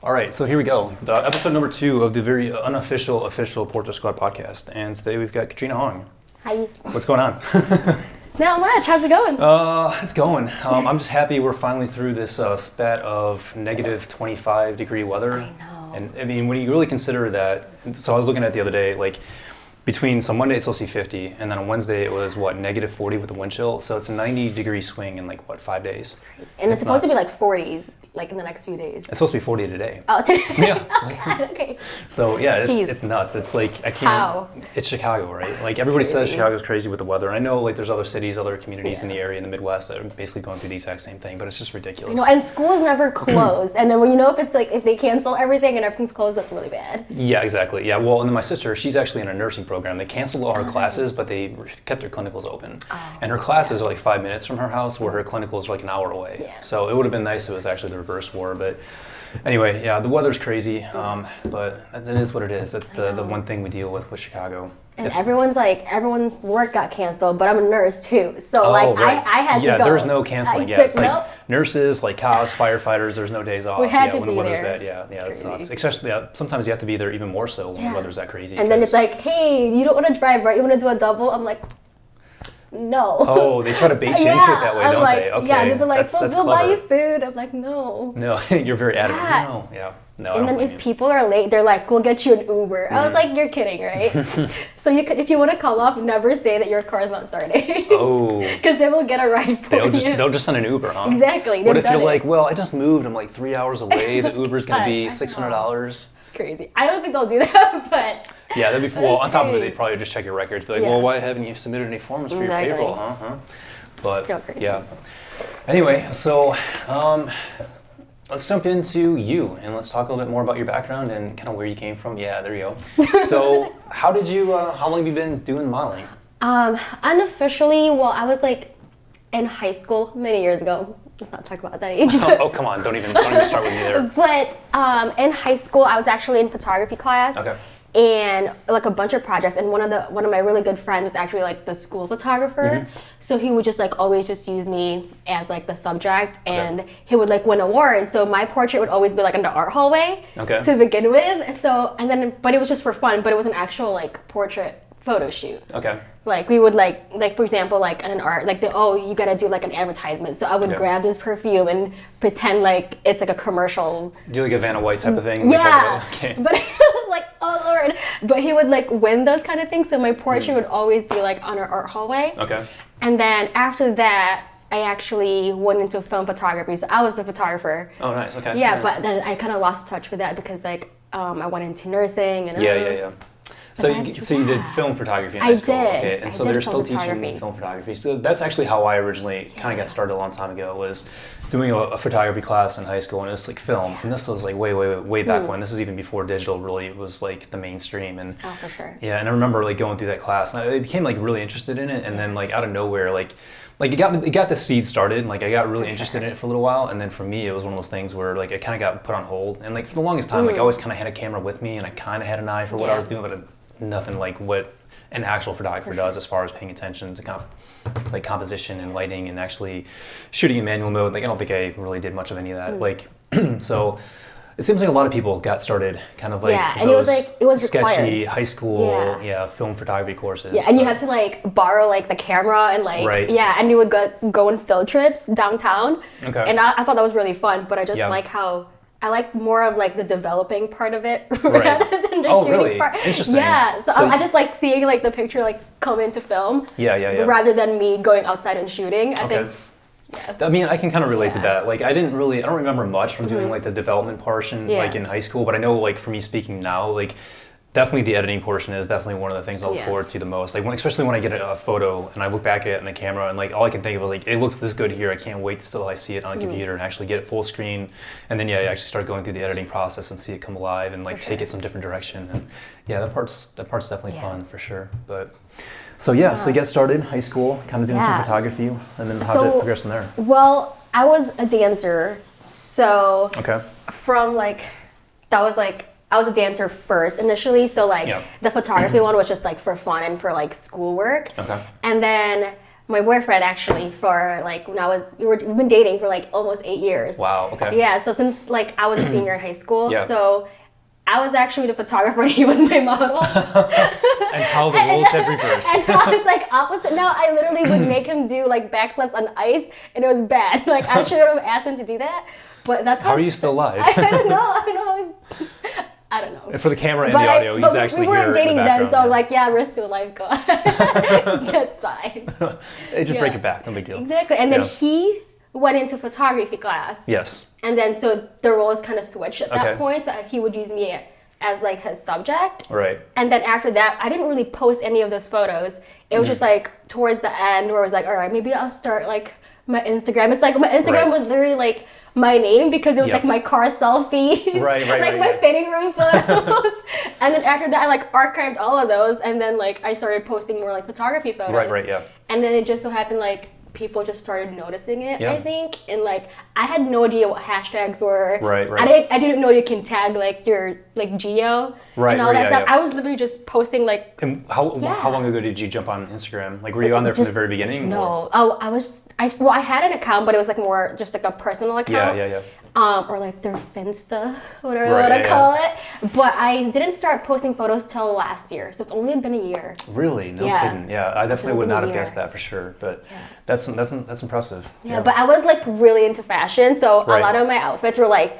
All right, so here we go. The episode number 2 of the very unofficial official Porto Squad podcast. And today we've got Katrina Hong. Hi. What's going on? Not much. How's it going? It's going. I'm just happy we're finally through this spat of negative 25 degree weather. I know. And I mean, when you really consider that, so I was looking at the other day, like so Monday it's supposed to be 50, and then on Wednesday it was negative 40 with the wind chill. So it's a 90 degree swing in 5 days. Crazy. And it's supposed to be 40s, in the next few days. It's supposed to be 40 today. Oh, today? Yeah. Okay. So yeah, it's nuts. It's I can't. How? It's Chicago, right? Everybody says Chicago's crazy with the weather. I know there's other cities, other communities in the area in the Midwest that are basically going through the exact same thing, but it's just ridiculous. And school's never closed. And then when if they cancel everything and everything's closed, that's really bad. Yeah, exactly. Yeah. Well, and then my sister, she's actually in a nursing program. They canceled all her classes, but they kept their clinicals open. Oh, and her classes are 5 minutes from her house, where her clinicals are an hour away. Yeah. So it would have been nice if it was actually the reverse war, but. Anyway, yeah, the weather's crazy, but it is what it is. That's the one thing we deal with Chicago. And everyone's work got canceled, but I'm a nurse too, so right. I had to go. Yeah, there's no canceling. Yeah, it's nurses, cops, firefighters. There's no days off. We had to when be the weather's there. bad. Yeah, that sucks. Especially, sometimes you have to be there even more so when the weather's that crazy. And then it's hey, you don't want to drive, right? You want to do a double? I'm like. No. Oh, they try to bait you into it that way, don't they? Okay. Yeah, they'd be like, that's we'll buy you food. I'm like, no. No, you're very adamant. No, yeah. No, and then if people are late, they're like, we'll get you an Uber. I was like, you're kidding, right? So if you want to call off, never say that your car's not starting. Oh. Because they will get a ride for you. They'll just send an Uber, huh? Exactly. What if you're I just moved, I'm 3 hours away, the Uber's going to be $600? It's crazy. I don't think they'll do that, but... Yeah, that'd be... Well, on top of it, they'd probably just check your records. Be well, why haven't you submitted any forms for your payroll, huh? But, yeah. Anyway, so... let's jump into you, and let's talk a little bit more about your background and kind of where you came from. Yeah, there you go. So, how long have you been doing modeling? Unofficially, I was in high school many years ago. Let's not talk about that age. Oh, come on! Don't even start with me there. But in high school, I was actually in photography class. Okay. And a bunch of projects, and one of my really good friends was actually the school photographer. Mm-hmm. So he would just always just use me as the subject, and he would win awards. So my portrait would always be in the art hallway to begin with. So but it was just for fun, but it was an actual portrait photo shoot. Okay. We would for example in an art you gotta do an advertisement. So I would grab this perfume and pretend it's a commercial. Do a Vanna White type of thing. Yeah. But it was oh Lord. But he would win those kind of things. So my portrait would always be on our art hallway. Okay. And then after that, I actually went into film photography. So I was the photographer. Oh, nice. Okay. Yeah, but then I kind of lost touch with that because I went into nursing and. Yeah. So you did film photography in high school. I did. Okay, and so they're still teaching film photography. So that's actually how I originally kind of got started a long time ago, was doing a photography class in high school, and it was film. And this was way back when. This is even before digital really was the mainstream. And oh, for sure. Yeah, and I remember going through that class, and I became really interested in it, and then out of nowhere it got the seed started, and I got really interested in it for a little while, and then for me it was one of those things where it kind of got put on hold, and for the longest time I always kind of had a camera with me, and I kind of had an eye for what I was doing, but nothing like what an actual photographer does as far as paying attention to composition and lighting and actually shooting in manual mode. I don't think I really did much of any of that. So it seems a lot of people got started kind of and it was sketchy required. High school film photography courses. Yeah, and you have to borrow the camera and right. and you would go on field trips downtown. Okay. And I thought that was really fun, but I just how I like more of the developing part of it rather than the shooting really? part. Interesting. Yeah, so I just seeing the picture come into film. Yeah. Rather than me going outside and shooting. I think. Yeah. I mean, I can kind of relate to that. I don't remember much from doing the development portion in high school, but I know for me speaking now, definitely the editing portion is definitely one of the things I look forward to the most. Especially when I get a photo and I look back at it in the camera and all I can think of is it looks this good here. I can't wait till I see it on a computer and actually get it full screen. And then I actually start going through the editing process and see it come alive and take it some different direction. And that part's definitely fun for sure. But so you get started high school, kind of doing some photography, and then how did it progress from there? Well, I was a dancer, so from that was I was a dancer first initially, so the photography one was just for fun and for schoolwork. Okay. And then my boyfriend actually for like when we've been dating for like almost 8 years. Wow. Okay. Yeah. So since like I was a senior in high school, Yeah. so I was actually the photographer and he was my model. And how the roles have reversed. And now it's like opposite. Now I literally would make him do like backflips on ice, and it was bad. Like I should have asked him to do that, but that's how are you still alive? I don't know. I don't know. And for the camera and the audio, he's actually here. We weren't dating then, so I was yeah. like, yeah, we're still alive. Go on. That's fine. Just break it back. No big deal. Exactly. And then he went into photography class. Yes. And then so the roles kind of switched at that point. So he would use me as like his subject. Right. And then after that, I didn't really post any of those photos. It was just like towards the end where I was like, all right, maybe I'll start like my Instagram. It's like my Instagram was literally like my name because it was like my car selfies, like my fitting room photos. And then after that, I like archived all of those, and then like I started posting more like photography photos. Right, yeah. And then it just so happened like people just started noticing it, I think. And like I had no idea what hashtags were. Right. I didn't know you can tag like your like geo and all that stuff. I was literally just posting like. And how long ago did you jump on Instagram? Like were you on there from the very beginning? No. Oh, I had an account, but it was like more just like a personal account. Yeah. Or like their Finsta, whatever you want to call it. But I didn't start posting photos till last year, so it's only been a year. Really? No kidding. Yeah, I definitely would not have guessed that for sure. But that's impressive. Yeah, but I was like really into fashion, so a lot of my outfits were like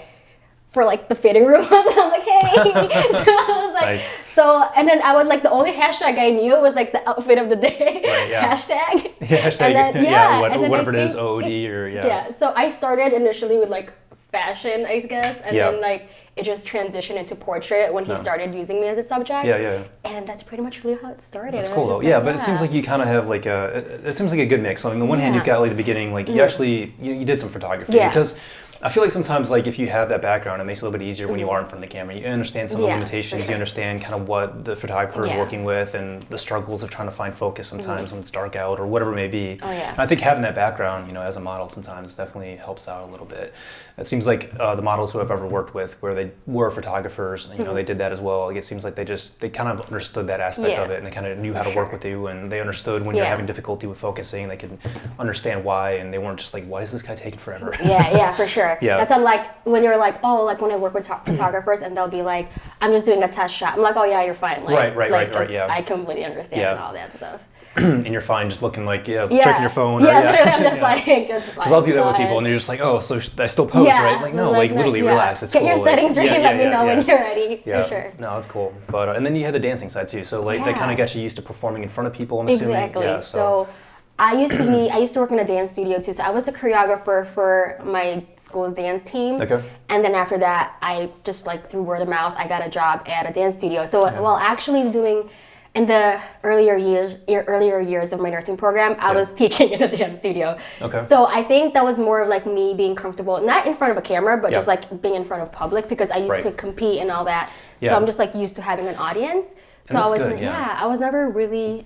for like the fitting room. And I'm like, hey. So I was like, and then I was like, the only hashtag I knew was like the outfit of the day hashtag. Hashtag. And then, whatever it is, OOD or Yeah. So I started initially with like fashion, I guess, and then like it just transitioned into portrait when he started using me as a subject. Yeah. And that's pretty much really how it started. That's cool though. But it seems like you kind of have like it seems like a good mix. So on the one hand, you've got like the beginning, like you actually you did some photography because I feel like sometimes like if you have that background, it makes it a little bit easier when you are in front of the camera. You understand some of the limitations. You understand kind of what the photographer is working with and the struggles of trying to find focus sometimes when it's dark out or whatever it may be. And I think having that background, as a model sometimes definitely helps out a little bit. It seems like the models who I've ever worked with, where they were photographers, they did that as well. Like it seems like they kind of understood that aspect of it, and they kind of knew how to work with you, and they understood when you're having difficulty with focusing. They could understand why, and they weren't just like, why is this guy taking forever? Yeah, for sure. That's like when you're like, oh, like when I work with photographers, and they'll be like, I'm just doing a test shot. I'm like, oh yeah, you're fine. Like, right. I completely understand and all that stuff. And you're fine just looking like, checking your phone. Literally, I'm just like, because I'll do that with people, and they're just like, oh, so I still pose, right? Like, no, like literally relax. It's Get cool. your settings ready. Let me know when you're ready. For sure. No, that's cool. But and then you had the dancing side too. So like that kind of got you used to performing in front of people. I'm assuming. Exactly. Yeah, so I used to work in a dance studio too. So I was the choreographer for my school's dance team. Okay. And then after that, I just like through word of mouth, I got a job at a dance studio. So while actually doing in the earlier years of my nursing program, I was teaching in a dance studio. Okay. So I think that was more of like me being comfortable, not in front of a camera, but just like being in front of public because I used to compete and all that. So I'm just like used to having an audience. So I was never really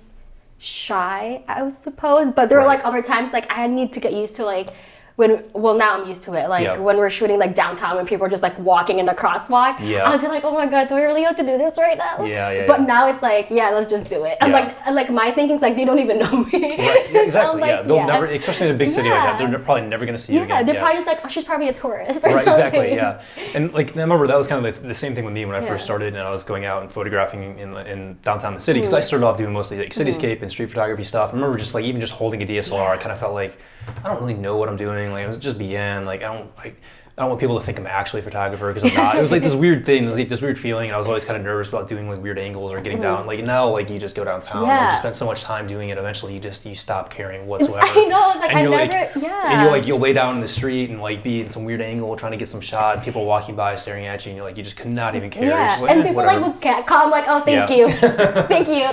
shy, I would suppose. But there were like other times like I need to get used to like now I'm used to it. Like when we're shooting like downtown when people are just like walking in the crosswap, I'll be like, oh my god, do I really have to do this right now? But now it's like, let's just do it. I'm like my thinking's like they don't even know me. Right. Yeah, exactly. So they'll never, especially in a big city like that, they're probably never gonna see you again. They're probably just like, oh, she's probably a tourist or something. Exactly. Yeah. And like I remember that was kind of the same thing with me when I first started and I was going out and photographing in downtown the city because I started off doing mostly like cityscape and street photography stuff. I remember just like even just holding a DSLR, I kind of felt like I don't really know what I'm doing. Like I was just began. Like I don't want people to think I'm actually a photographer because I'm not. It was like this weird thing, like this weird feeling, and I was always kind of nervous about doing like weird angles or getting down. Like now, like you just go downtown, like you spend so much time doing it. Eventually, you stop caring whatsoever. I know. It's like and you'll lay down in the street and like be in some weird angle trying to get some shot. And people are walking by staring at you, and you just could not even care. Yeah, and people like look catcall, like, oh, thank you, thank you.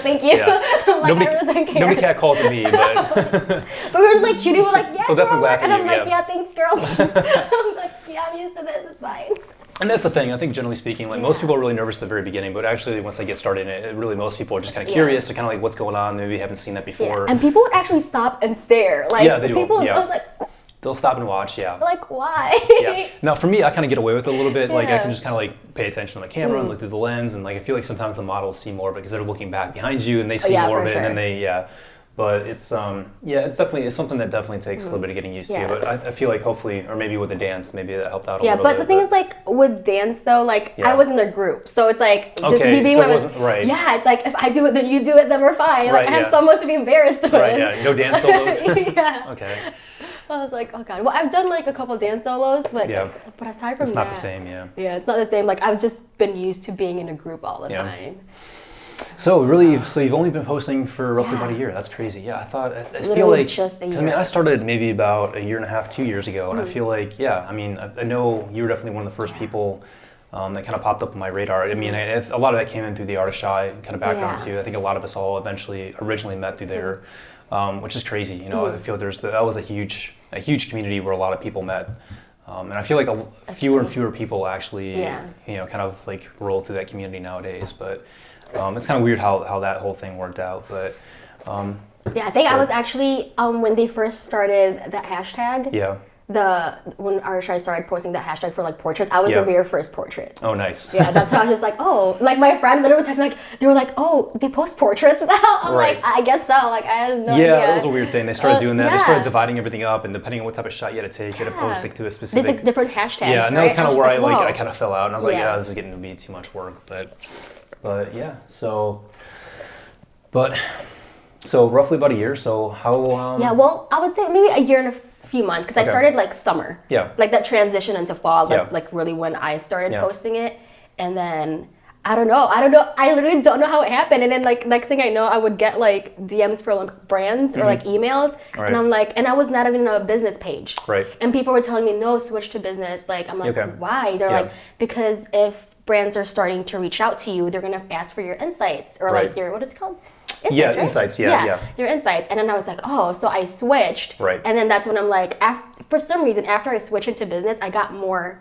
Like, nobody catcalls at me, but but we're like shooting, we're like, they'll definitely laugh at you. And I'm like, thanks, girl. I'm like, I'm used to this, it's fine. And that's the thing, I think generally speaking, like most people are really nervous at the very beginning, but actually once they get started in it, really most people are just kind of curious, or kind of like what's going on, maybe haven't seen that before. And people would actually stop and stare. Like they people, do. I was like, they'll stop and watch, Like, why? Now for me, I kind of get away with it a little bit. Like I can just kind of like pay attention to my camera and look through the lens, and like I feel like sometimes the models see more of it because they're looking back behind you and they see more of it, and then they But it's it's something that definitely takes a little bit of getting used to. But I feel like hopefully, or maybe with the dance, maybe that helped out a little bit. Yeah, but the thing is, like with dance though, like I was in a group, so it's like just me being right. Yeah, it's like if I do it, then you do it, then we're fine. Like I have someone to be embarrassed with. Right. Yeah. No dance solos. Yeah. Okay. I was like, oh god. Well, I've done like a couple dance solos, but but aside from it's that, not the same. Yeah. Yeah, it's not the same. Like I've just been used to being in a group all the time. So really, so you've only been posting for roughly about a year. That's crazy. Yeah, I thought I feel like just a year. I mean, I started maybe about a year and a half, 2 years ago, and I feel like I mean, I know you were definitely one of the first people that kind of popped up on my radar. I mean, a lot of that came in through the Artist Shy kind of background too. I think a lot of us all originally met through there, which is crazy. You know, I feel that was a huge community where a lot of people met. And I feel like fewer and fewer people actually, kind of like roll through that community nowadays. But it's kind of weird how that whole thing worked out. But I think I was actually when they first started that hashtag. Yeah. When Arshai started posting that hashtag for like portraits, I was the very first portrait. Oh, nice. Yeah, that's how I was just like, oh, like my friends literally texted like, they were like, oh, they post portraits now. I'm like, I guess so. Like I have no idea. Yeah, that was a weird thing. They started doing that. They started dividing everything up, and depending on what type of shot you had to take, you had to post like to a specific. There's like different hashtags. Yeah, and that was kind of where I kind of fell out, and I was like, this is getting to be too much work. But yeah, so roughly about a year. So how? Yeah, well, I would say maybe a year and a few months because I started like summer. Yeah. Like that transition into fall. Like really when I started posting it, and then I don't know. I literally don't know how it happened. And then like next thing I know, I would get like DMs for like brands or like emails, and I'm like, and I was not even on a business page. Right. And people were telling me no, switch to business. Like I'm like, why? They're like, because if brands are starting to reach out to you, they're gonna ask for your insights or like your what is it called? Insights, right? Insights, yeah. Your insights. And then I was like, oh, so I switched. Right. And then that's when I'm like, for some reason, after I switched into business, I got more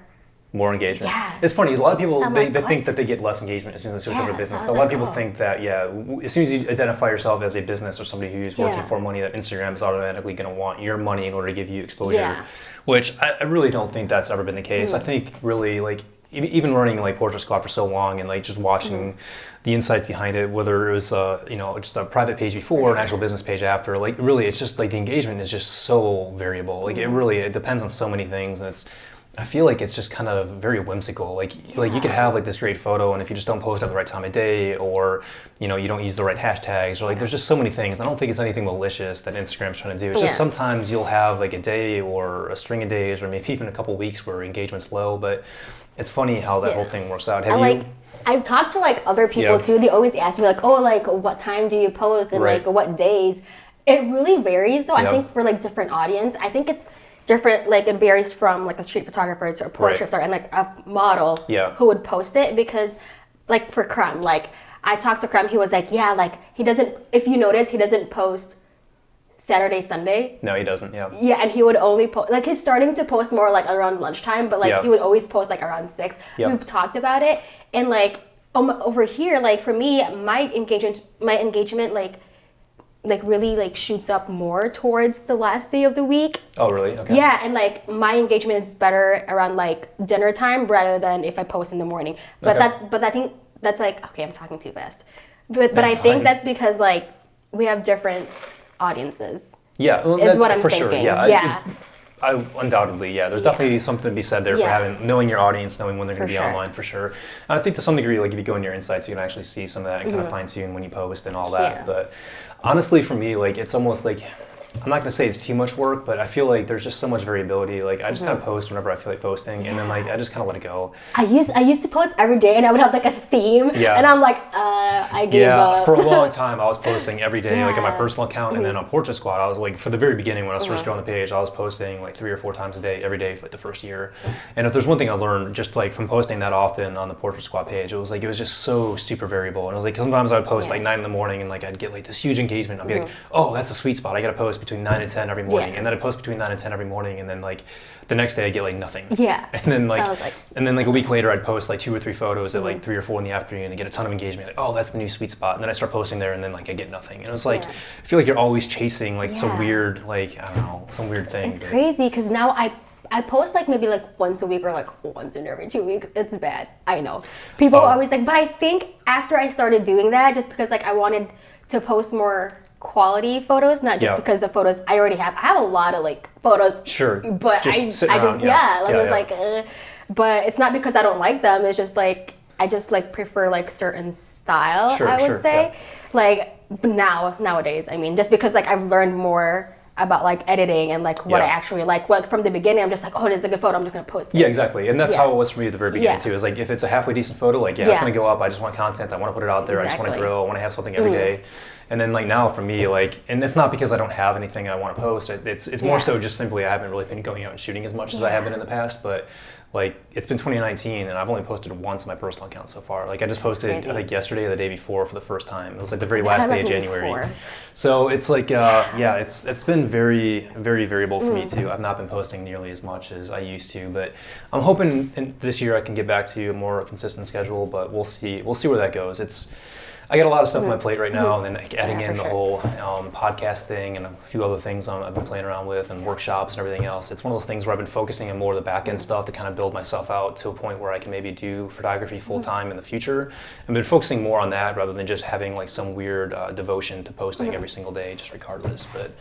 engagement. Yeah. It's funny, a lot of people, so they think that they get less engagement as soon as they switch over to business. So a lot of people think that, as soon as you identify yourself as a business or somebody who's working for money, that Instagram is automatically going to want your money in order to give you exposure, which I really don't think that's ever been the case. I think really, like, even running like Portrait Squad for so long and like just watching the insights behind it, whether it was just a private page before an actual business page after, like really it's just like the engagement is just so variable. Like it depends on so many things, and I feel like it's just kind of very whimsical. Like you could have like this great photo, and if you just don't post at the right time of day, or you don't use the right hashtags, or like there's just so many things. I don't think it's anything malicious that Instagram's trying to do. It's just sometimes you'll have like a day or a string of days, or maybe even a couple weeks where engagement's low, but it's funny how that whole thing works out. I've talked to like other people too. They always ask me like, oh, like what time do you post and like what days? It really varies though. I think for like different audience, I think it's different. Like it varies from like a street photographer to a portrait photographer and like a model who would post it, because like for Krem, like I talked to Krem, he was like, like he doesn't. If you notice, he doesn't post Saturday, Sunday. No, he doesn't. Yeah. Yeah, and he would only post like he's starting to post more like around lunchtime, but like he would always post like around 6. We've talked about it, and like over here, like for me, my engagement like really like shoots up more towards the last day of the week. Oh, really? Okay. Yeah, and like my engagement is better around like dinner time rather than if I post in the morning. But I think that's like I'm talking too fast. But I think that's because like we have different audiences. Yeah, well, is what I'm for thinking. Sure. Yeah. I undoubtedly, There's definitely something to be said there for knowing your audience, knowing when they're going to be online for sure. And I think to some degree, like if you go in your insights, you can actually see some of that and kind of fine tune when you post and all that. But honestly, for me, like it's almost like, I'm not going to say it's too much work, but I feel like there's just so much variability. Like I just kind of post whenever I feel like posting, and then like I just kind of let it go. I used to post every day, and I would have like a theme, and I'm like, I gave up. For a long time, I was posting every day, like on my personal account, and then on Portrait Squad, I was like, for the very beginning when I was first going on the page, I was posting like 3 or 4 times a day, every day for like the first year. And if there's one thing I learned just like from posting that often on the Portrait Squad page, it was just so super variable. And it was like sometimes I would post like 9 in the morning, and like I'd get like this huge engagement. I'd be like, oh, that's a sweet spot. I got to post between 9 and 10 every morning, and then I post between 9 and 10 every morning, and then like the next day I get like nothing. And then like a week later I'd post like 2 or 3 photos at like 3 or 4 in the afternoon and get a ton of engagement. Like, oh, that's the new sweet spot. And then I start posting there, and then like I get nothing. And it was like I feel like you're always chasing like some weird like I don't know, some weird thing. It's crazy because now I post like maybe like once a week or like once in every 2 weeks. It's bad. I know. People are always like, but I think after I started doing that, just because like I wanted to post more quality photos, not just because the photos I already have. I have a lot of like photos. Sure. But but it's not because I don't like them. It's just like I just like prefer like certain style. I would say, like nowadays. I mean, just because like I've learned more about like editing and like what I actually like. Well, from the beginning, I'm just like, oh, this is a good photo. I'm just gonna post it. Yeah, exactly. And that's how it was for me at the very beginning too. Is like if it's a halfway decent photo, like it's gonna go up. I just want content. I want to put it out there. I just want to grow. I want to have something every day. And then like now for me, like, and it's not because I don't have anything I want to post. It's more so just simply I haven't really been going out and shooting as much as I have been in the past. But like it's been 2019 and I've only posted once on my personal account so far. Like I just posted I think yesterday or the day before for the first time. It was like the very last day of January. So it's like it's been very, very variable for me too. I've not been posting nearly as much as I used to, but I'm hoping this year I can get back to a more consistent schedule, but we'll see where that goes. I got a lot of stuff on my plate right now, and then like adding in the whole podcast thing and a few other things I've been playing around with and workshops and everything else. It's one of those things where I've been focusing on more of the back end stuff to kind of build myself out to a point where I can maybe do photography full time in the future. I've been focusing more on that rather than just having like some weird devotion to posting every single day, just regardless. But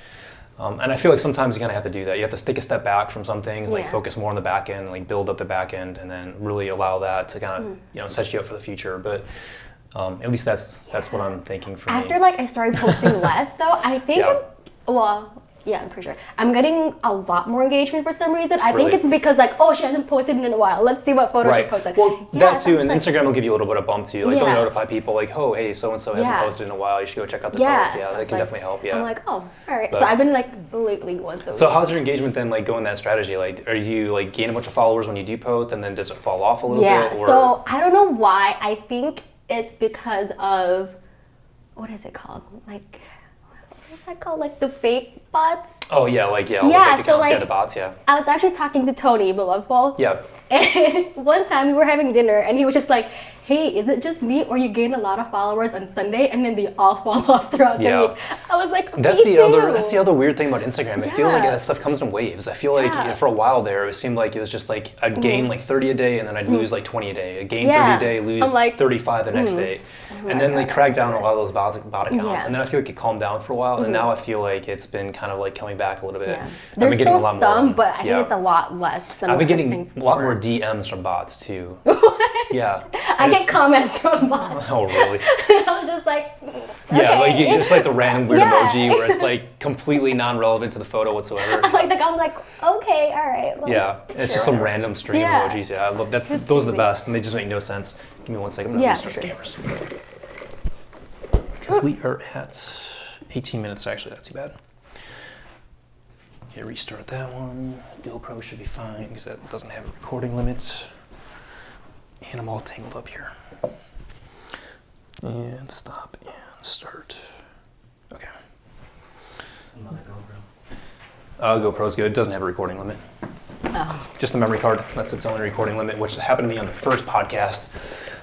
and I feel like sometimes you kind of have to do that. You have to take a step back from some things, like focus more on the back end, like build up the back end, and then really allow that to kind of set you up for the future. But at least that's what I'm thinking for me. After like I started posting less though, I think I'm pretty sure. I'm getting a lot more engagement for some reason. I think it's because like, oh, she hasn't posted in a while. Let's see what photo she posted. Well, that too, and Instagram will give you a little bit of bump too. Like they'll notify people like, oh, hey, so-and-so hasn't posted in a while. You should go check out the post. Yeah, that can definitely help, I'm like, oh, all right. So I've been like lately once a week. So how's your engagement then like going that strategy? Like, are you like gain a bunch of followers when you do post and then does it fall off a little bit? Yeah, so I don't know why. I think it's because of, what is it called? Like, what is that called? Like the fake bots? Oh yeah, like the fake accounts, like the bots, I was actually talking to Tony Beloveful. Yeah. And one time we were having dinner and he was just like, hey, is it just me or you gain a lot of followers on Sunday and then they all fall off throughout the week? I was like, that's the other weird thing about Instagram. I feel like that stuff comes in waves. I feel like for a while there, it seemed like it was just like I'd gain like 30 a day and then I'd lose like 20 a day. I'd gain 30 a day, lose like 35 the next day. And then they cracked down on a lot of those bot accounts. And then I feel like it calmed down for a while. And now I feel like it's been kind of like coming back a little bit. There's still some, but I think it's a lot less than I've been getting a lot more DMs from bots too. What? Yeah. I get comments from bots. Oh, really? I'm just like, yeah, like you just like the random weird emoji where it's like completely non-relevant to the photo whatsoever. I'm like, okay, all right. Well, it's just some random string of emojis. Yeah, I love those are the best, and they just make no sense. Give me 1 second. I'm gonna restart the cameras because we are at 18 minutes. Actually, not too bad. Okay, restart that one. GoPro should be fine because that doesn't have recording limits. And I'm all tangled up here. And stop and start. Okay. GoPro's good. It doesn't have a recording limit. Oh. Just the memory card. That's its only recording limit, which happened to me on the first podcast.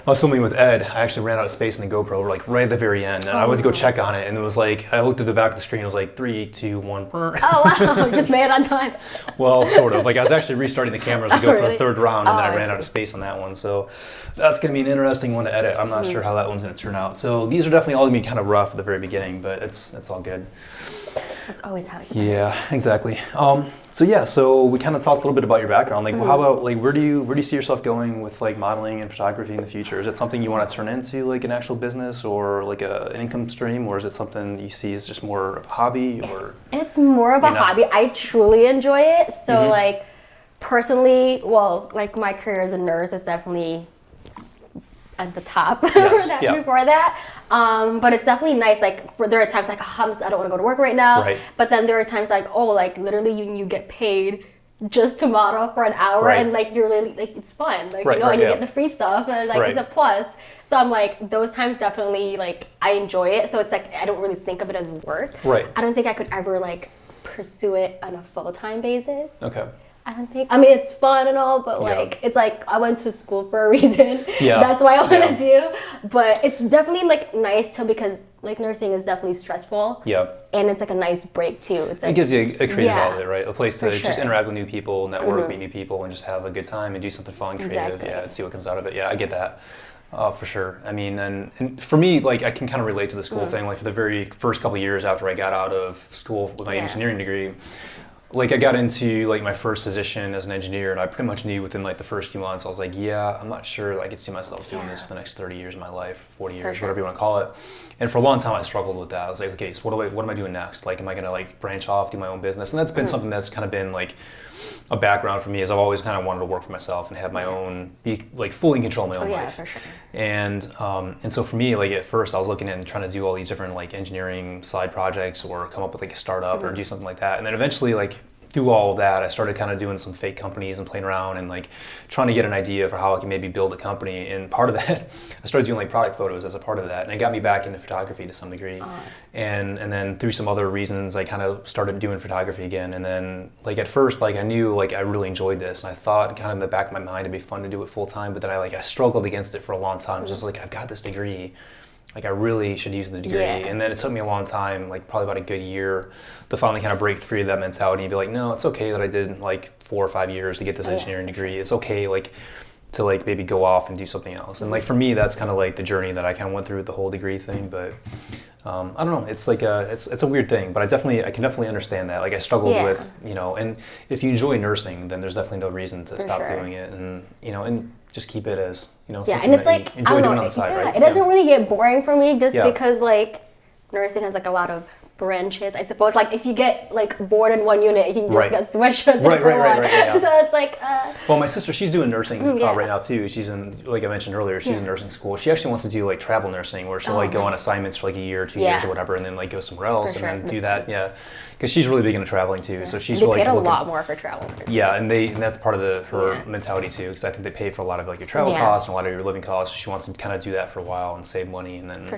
I was filming with Ed. I actually ran out of space in the GoPro, like right at the very end. And I went to go check on it, and it was like, I looked at the back of the screen, it was like 3, 2, 1. Oh, wow. Just made it on time. Well, sort of. Like I was actually restarting the cameras to go for the third round, and then I ran out of space on that one. So that's going to be an interesting one to edit. I'm not sure how that one's going to turn out. So these are definitely all going to be kind of rough at the very beginning, but it's all good. That's always how it's Yeah, exactly. So we kind of talked a little bit about your background. Like, well, how about like where do you see yourself going with like modeling and photography in the future? Is it something you want to turn into like an actual business or like an income stream, or is it something you see as just more of a hobby? Or it's more of a hobby. I truly enjoy it. So like personally, well, like my career as a nurse is definitely at the top before that. But it's definitely nice. Like there are times like, I don't want to go to work right now. Right. But then there are times like, oh, like literally you get paid just to model for an hour, and like you're really like it's fun, like and you get the free stuff, and like it's a plus. So I'm like those times definitely like I enjoy it. So it's like I don't really think of it as work. Right. I don't think I could ever like pursue it on a full-time basis. Okay. I don't think. I mean, it's fun and all, but like, it's like I went to school for a reason. Yeah. That's why I want to do. But it's definitely like nice too, because like nursing is definitely stressful. Yeah. And it's like a nice break too. It's like, it gives you a creative outlet, right? A place to just interact with new people, network, meet new people, and just have a good time and do something fun, creative. Exactly. Yeah, and see what comes out of it. Yeah, I get that. For sure. I mean, and for me, like I can kind of relate to the school thing. Like for the very first couple of years after I got out of school with my engineering degree, like I got into like my first position as an engineer, and I pretty much knew within like the first few months, I was like, yeah, I'm not sure I could see myself doing this for the next 30 years of my life, 40 years, whatever you want to call it. And for a long time, I struggled with that. I was like, okay, so what am I doing next? Like, am I gonna like branch off, do my own business? And that's been something that's kind of been like a background for me, is I've always kind of wanted to work for myself and have my own, be like fully in control of my own life. For sure. And so for me, like at first I was looking at and trying to do all these different like engineering side projects or come up with like a startup or do something like that. And then eventually like through all of that, I started kind of doing some fake companies and playing around and like trying to get an idea for how I can maybe build a company. And part of that, I started doing like product photos as a part of that, and it got me back into photography to some degree. And then through some other reasons, I kind of started doing photography again. And then like at first, like I knew like I really enjoyed this, and I thought kind of in the back of my mind it'd be fun to do it full time. But then I struggled against it for a long time. It was just like, I've got this degree. Like I really should use the degree. And then it took me a long time, like probably about a good year, to finally kind of break free of that mentality and be like, no, it's okay that I did like 4 or 5 years to get this engineering degree. It's okay like to like maybe go off and do something else. And like for me, that's kind of like the journey that I kind of went through with the whole degree thing. But I don't know, it's like it's a weird thing, but I can definitely understand that. Like I struggled with, and if you enjoy nursing, then there's definitely no reason to stop doing it. And, and just keep it as, something and it's like, enjoy doing on the side, right? It doesn't really get boring for me just because like nursing has like a lot of branches, I suppose. Like if you get like bored in one unit, you can just get switched to different one. So it's like well, my sister, she's doing nursing right now too. She's in, like I mentioned earlier, she's in nursing school. She actually wants to do like travel nursing, where she'll like go on assignments for like a year or 2 years or whatever, and then like go somewhere else and then do that. Because she's really big into traveling too, so she's really paid a lot more for travel. And that's part of her mentality too, because I think they pay for a lot of like your travel costs and a lot of your living costs. So she wants to kind of do that for a while and save money, and then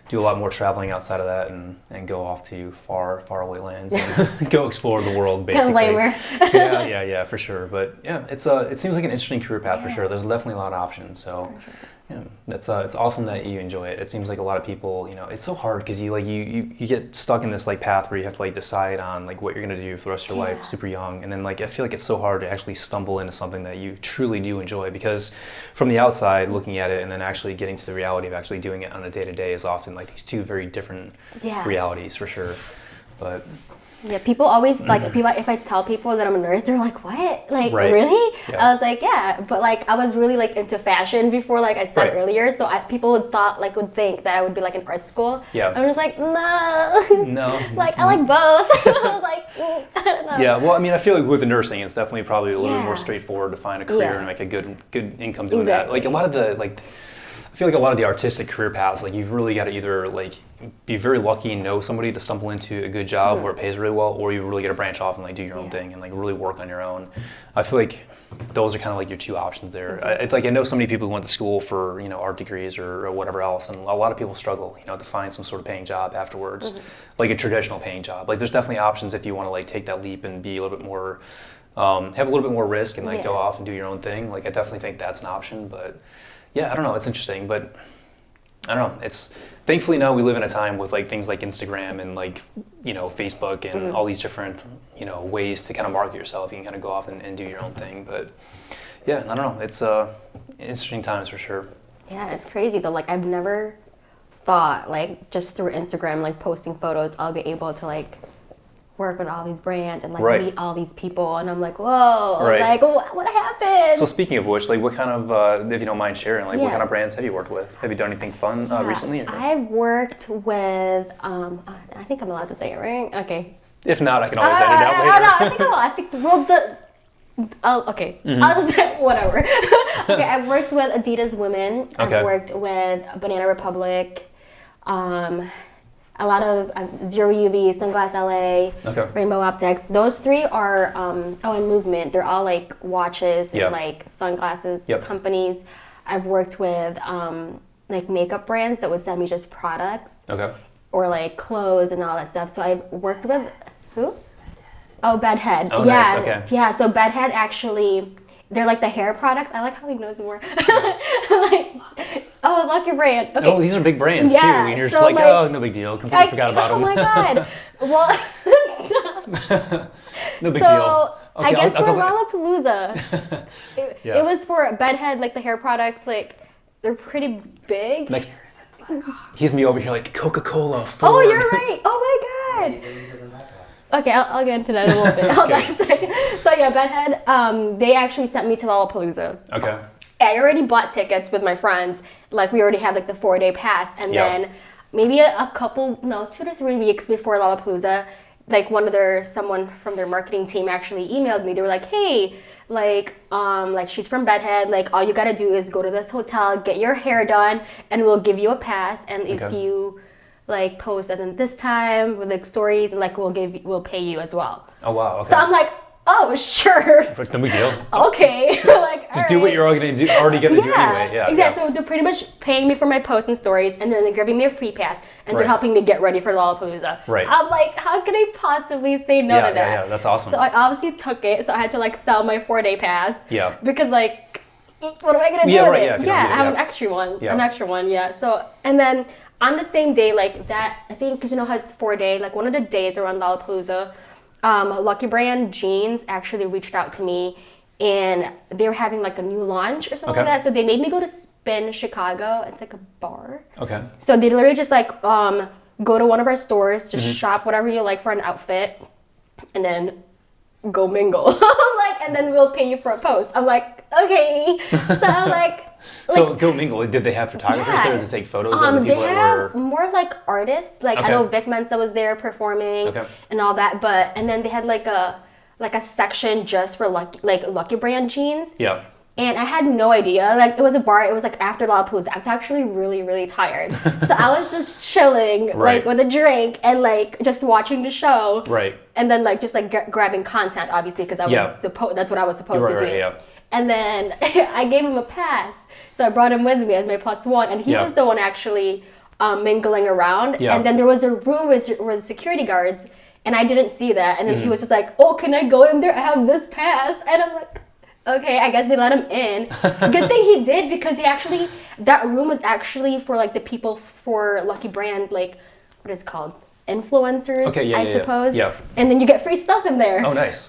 do a lot more traveling outside of that, and go off to far away lands and go explore the world basically. Don't blame her. yeah, for sure. But yeah, it seems like an interesting career path for sure. There's definitely a lot of options. So. Yeah, it's awesome that you enjoy it. It seems like a lot of people, it's so hard because you get stuck in this like path where you have to like decide on like what you're gonna do for the rest of your life, super young, and then like I feel like it's so hard to actually stumble into something that you truly do enjoy, because from the outside looking at it and then actually getting to the reality of actually doing it on a day-to-day is often like these two very different realities for sure. But yeah, people always like if I tell people that I'm a nurse, they're like, "What? Like really?" I was like, "Yeah," but like I was really like into fashion before, like I said earlier. So people would think that I would be like in art school. I'm just like, no. Like I like both. I was like, I don't know. Yeah, well, I mean, I feel like with the nursing, it's definitely probably a little bit more straightforward to find a career and make a good income doing that. Like a lot of the I feel like a lot of the artistic career paths, like you've really got to either like be very lucky and know somebody to stumble into a good job where it pays really well, or you really got to branch off and like do your own thing and like really work on your own. I feel like those are kind of like your two options there. I know so many people who went to school for art degrees or whatever else, and a lot of people struggle to find some sort of paying job afterwards, like a traditional paying job. Like there's definitely options if you want to like take that leap and be a little bit more, have a little bit more risk and like go off and do your own thing. Like I definitely think that's an option, but. Yeah, I don't know. It's interesting, but I don't know. It's thankfully now we live in a time with like things like Instagram and like Facebook and all these different ways to kind of market yourself. You can kind of go off and do your own thing. But yeah, I don't know. It's interesting times for sure. Yeah, it's crazy though. Like I've never thought like just through Instagram, like posting photos, I'll be able to like work with all these brands and like meet all these people, and I'm like, whoa, like what happened? So speaking of which, like what kind of, if you don't mind sharing, like what kind of brands have you worked with? Have you done anything fun recently? I've worked with, I think I'm allowed to say it, right? Okay. If not, I can always edit it out later. No, I think I will. I think, I'll just say whatever. Okay, I've worked with Adidas Women. I've worked with Banana Republic. A lot of Zero UV, Sunglass LA, Rainbow Optics. Those three are, and Movement. They're all like watches and like sunglasses companies. I've worked with like makeup brands that would send me just products. Or like clothes and all that stuff. So I've worked with, who? Oh, Bedhead. Oh, nice. Okay. Yeah, so Bedhead actually, they're like the hair products. I like how he knows more. I like your brand. Okay. Oh, these are big brands too. And you're just like, oh, no big deal. Completely forgot about them. Oh my god. Well, no big deal. Okay, I guess for Lollapalooza, it was for Bedhead, like the hair products, like they're pretty big. Next, he's me over here like Coca-Cola. Oh, you're right. Oh my God. Okay, I'll get into that in a little bit. Hold on a second. So yeah, Bedhead, they actually sent me to Lollapalooza. Okay. I already bought tickets with my friends. Like we already had like the 4-day pass, and then maybe a couple, 2 to 3 weeks before Lollapalooza, like someone from their marketing team actually emailed me. They were like, hey, like she's from Bedhead. Like all you gotta do is go to this hotel, get your hair done, and we'll give you a pass. And if you like post at this time with like stories, and like we'll pay you as well. Oh wow. Okay. So I'm like, oh sure. It's no big deal. Okay. Like just do what you're already gonna do anyway. Yeah. Exactly. So they're pretty much paying me for my posts and stories, and then they're giving me a free pass, and they're helping me get ready for Lollapalooza. Right. I'm like, how could I possibly say no to that? Yeah, that's awesome. So I obviously took it. So I had to like sell my 4-day pass. Yeah. Because like, what am I gonna do with it? I have an extra one. Yeah. An extra one. Yeah. So and then on the same day like that, I think because you know how it's 4-day, like one of the days around Lollapalooza, Lucky Brand Jeans actually reached out to me, and they were having like a new launch or something like that. So they made me go to Spin Chicago. It's like a bar. Okay. So they literally just like go to one of our stores, just shop whatever you like for an outfit, and then go mingle. Like, and then we'll pay you for a post. I'm like, okay. So I'm like. So go mingle. Did they have photographers there to take photos of the people that were? They have more of like artists. Like I know Vic Mensa was there performing and all that. And then they had like a section just for Lucky Brand jeans. Yeah. And I had no idea. Like it was a bar. It was like after Lollapalooza. I was actually really, really tired. So I was just chilling, like with a drink and like just watching the show. Right. And then like just like grabbing content, obviously, because that's what I was supposed to do. Yeah. And then I gave him a pass. So I brought him with me as my +1. And he was the one actually mingling around. Yeah. And then there was a room with security guards. And I didn't see that. And then he was just like, oh, can I go in there? I have this pass. And I'm like, okay, I guess they let him in. Good thing he did, because that room was actually for like the people for Lucky Brand, like, what is it called? Influencers, I suppose. Yeah. And then you get free stuff in there. Oh, nice.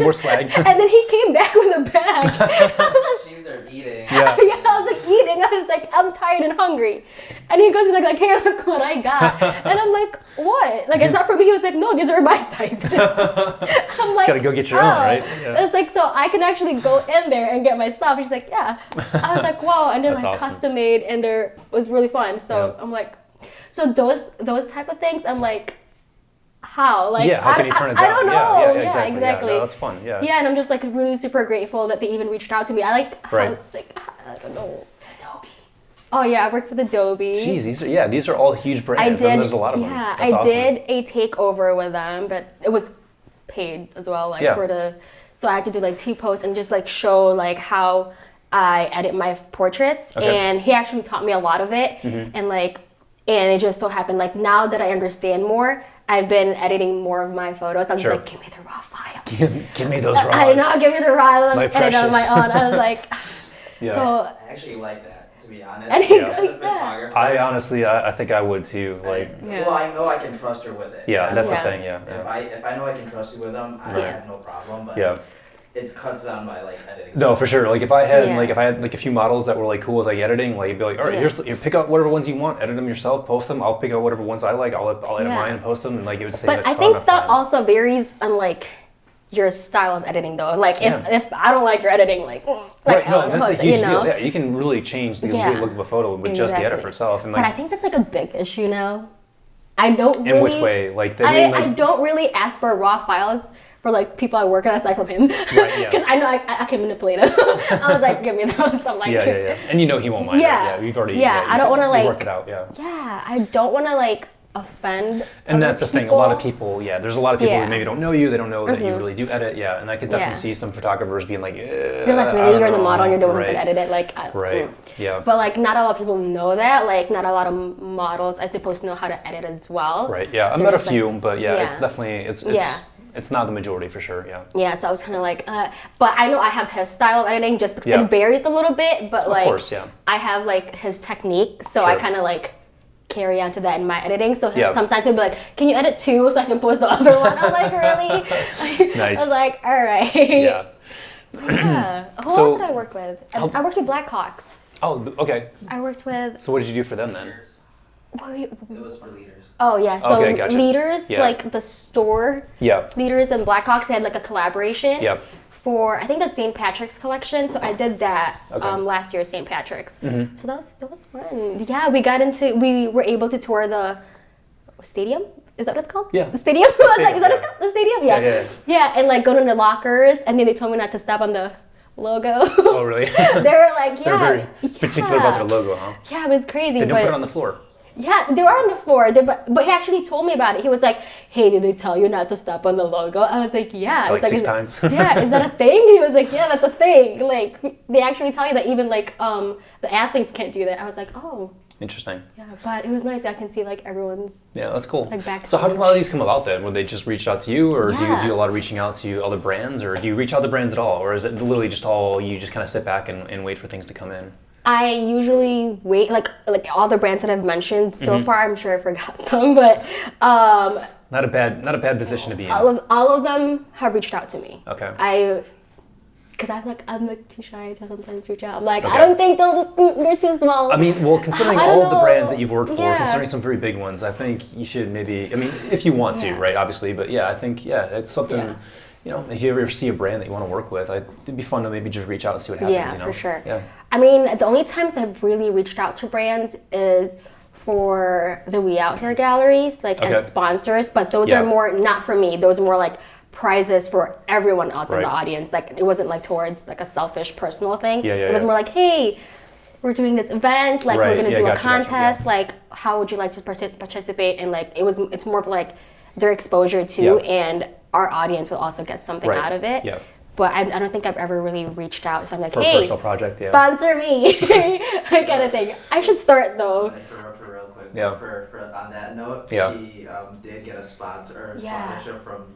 More swag. And then he came back with a bag. She's there eating. Yeah. I was like eating. I was like, I'm tired and hungry. And he goes like, hey, look what I got. And I'm like, what? Like, it's not for me. He was like, no, these are my sizes. I'm like, gotta go get your own, right? Yeah. It's like, so I can actually go in there and get my stuff. She's like, yeah. I was like, wow. And then like awesome. Custom made, and there was really fun. So I'm like, so those type of things, I'm like, how? Like, how can you turn it down? I don't know. Yeah, exactly. Yeah, no, that's fun. Yeah. Yeah, and I'm just like really super grateful that they even reached out to me. I like, how, like, I don't know. Adobe. Oh yeah, I worked with Adobe. Jeez, these are all huge brands. And there's a lot of them. Yeah, I did a takeover with them, but it was paid as well. Like so I had to do like 2 posts and just like show like how I edit my portraits, and he actually taught me a lot of it, and it just so happened, like, now that I understand more, I've been editing more of my photos. I'm just like, give me the raw file. Give me those raws. I know, give me the raw. I'm editing on my own. I was like, so. I actually like that, to be honest. And as a photographer. I honestly, I think I would too. Like, well, I know I can trust her with it. Yeah, that's the thing. Yeah. If I know I can trust you with them, I have no problem. But it cuts down my like editing. No, for sure. Like if I had like a few models that were like cool with like editing, like you'd be like, all right, here's pick out whatever ones you want, edit them yourself, post them. I'll pick out whatever ones I like. I'll edit mine and post them, and like it would save. But I think that also varies on like your style of editing, though. Like if I don't like your editing, like right, no, that's a huge deal. Yeah, you can really change the complete look of a photo with just the edit for itself. And like, but I think that's like a big issue now. I don't really. In which way? Like I don't really ask for raw files for like people I work with, aside from him, because I know I can manipulate him. I was like, give me those. I'm like, and you know he won't mind. Yeah, we've already. I don't want to like work it out. I don't want to like offend. And that's the thing. A lot of people. There's a lot of people who maybe don't know you. They don't know that you really do edit. And I could definitely see some photographers being like, you're like, really, you're the model, and you're the one who's gonna edit it. Like, But like, not a lot of people know that. Like, not a lot of models, I suppose, know how to edit as well. Right. Yeah. I've met a few, but it's definitely it's not the majority for sure, Yeah, so I was kind of like, but I know I have his style of editing just because it varies a little bit, but like, of course, I have like his technique, so I kind of like carry on to that in my editing. So sometimes he'll be like, can you edit 2 so I can post the other one? I'm like, really? Nice. I was like, all right. Who else did I work with? I worked with Blackhawks. Oh, okay. I worked with. So what did you do for them then? It was for leaders. Oh yeah, so okay, gotcha. leaders, like the store leaders and Blackhawks had like a collaboration for I think the St. Patrick's collection. So I did that last year, St. Patrick's. Mm-hmm. So that was fun. Yeah, we were able to tour the stadium. Is that what it's called? Yeah. The stadium? I was like, is that what it's called? The stadium? Yeah. Yeah, and like go to the lockers, and then they told me not to step on the logo. Oh really? They were like, They're very particular about their logo, huh? Yeah, it was crazy. They don't put it on the floor. Yeah, they were on the floor, but he actually told me about it. He was like, hey, did they tell you not to step on the logo? I was like, yeah. Like 6 times? Yeah, is that a thing? He was like, yeah, that's a thing. Like, they actually tell you that even like the athletes can't do that. I was like, oh. Interesting. Yeah, but it was nice. I can see like everyone's. Yeah, that's cool. Like backstage. So how did a lot of these come about then? Would they just reach out to you, or do you do a lot of reaching out to other brands, or do you reach out to brands at all, or is it literally just all you just kind of sit back and wait for things to come in? I usually wait, like all the brands that I've mentioned so far. I'm sure I forgot some, but not a bad position to be in. All of them have reached out to me. Okay. Because I'm like too shy to sometimes reach out. I'm like, I don't think they're too small. I mean, well, considering all of the brands that you've worked for, considering some very big ones, I think you should maybe, I mean, if you want to, right, obviously, but yeah, I think, it's something, you know, if you ever see a brand that you want to work with, it'd be fun to maybe just reach out and see what happens, yeah, you know? For sure. Yeah. I mean, the only times I've really reached out to brands is for the We Out Here galleries, like as sponsors, but those are more, not for me, those are more like prizes for everyone else in the audience. Like it wasn't like towards like a selfish personal thing. It was more like, hey, we're doing this event, like we're gonna do a contest, like how would you like to participate? And like it's more of like their exposure to, and our audience will also get something out of it. But I don't think I've ever really reached out. So I'm like, for hey, a personal project, sponsor me, kind of thing. I should start though. Yeah. For on that note, she did get a sponsorship from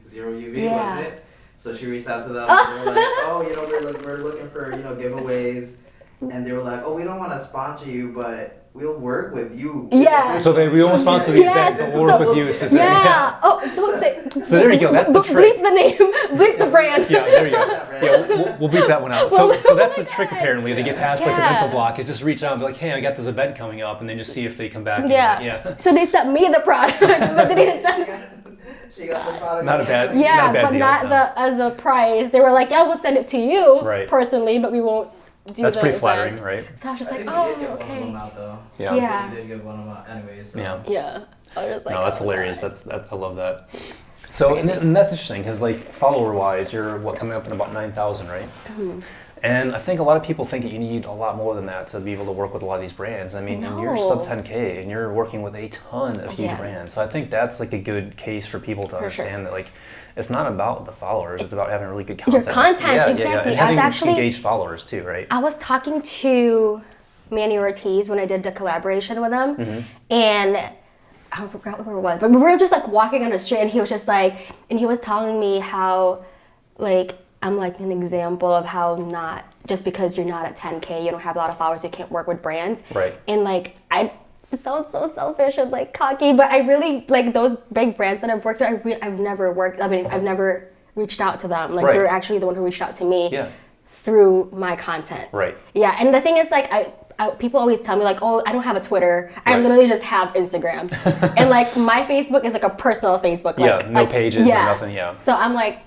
Zero UV, wasn't it? So she reached out to them. And they were like, oh, you know, we're looking for, you know, giveaways, and they were like, oh, we don't want to sponsor you, but we'll work with you. Yeah. So we won't sponsor you, but we'll work with you to say. Yeah. Oh, don't say. So there you go. That's the trick. Bleep the name. Bleep the brand. Yeah, there you go. Yeah, we'll bleep that one out. So that's the trick apparently. They get past like the mental block is just reach out and be like, hey, I got this event coming up, and then just see if they come back. Yeah. So they sent me the product, but they didn't send. She got the product. Not a bad. Yeah, not a bad but deal, not as a prize. They were like, yeah, we'll send it to you personally, but we won't. That's pretty flattering, right? So I was just like, oh, okay. One of them out, though. Yeah. You did give one of them out anyways. So. Yeah. I was just like, no, that's hilarious. God. I love that. So, and that's interesting because, like, follower-wise, you're coming up in about 9,000, right? Mm-hmm. And I think a lot of people think that you need a lot more than that to be able to work with a lot of these brands. I mean, and you're sub 10K, and you're working with a ton of huge brands. So I think that's like a good case for people to understand that, like, it's not about the followers; it's about having really good content. Your content, exactly. And having engaged followers too, right? I was talking to Manny Ortiz when I did the collaboration with him, and I forgot where it was, but we were just like walking on the street, and he was just like, and he was telling me how, like, I'm like an example of how not just because you're not at 10K, you don't have a lot of followers, you can't work with brands, right? And like it sounds so selfish and like cocky, but I really like those big brands that I've worked with. I've never worked. I mean, I've never reached out to them. Like they're actually the one who reached out to me through my content. Right. Yeah, and the thing is, like, people always tell me like, oh, I don't have a Twitter. I literally just have Instagram, and like my Facebook is like a personal Facebook. Like, no pages, no nothing. Yeah. So I'm like,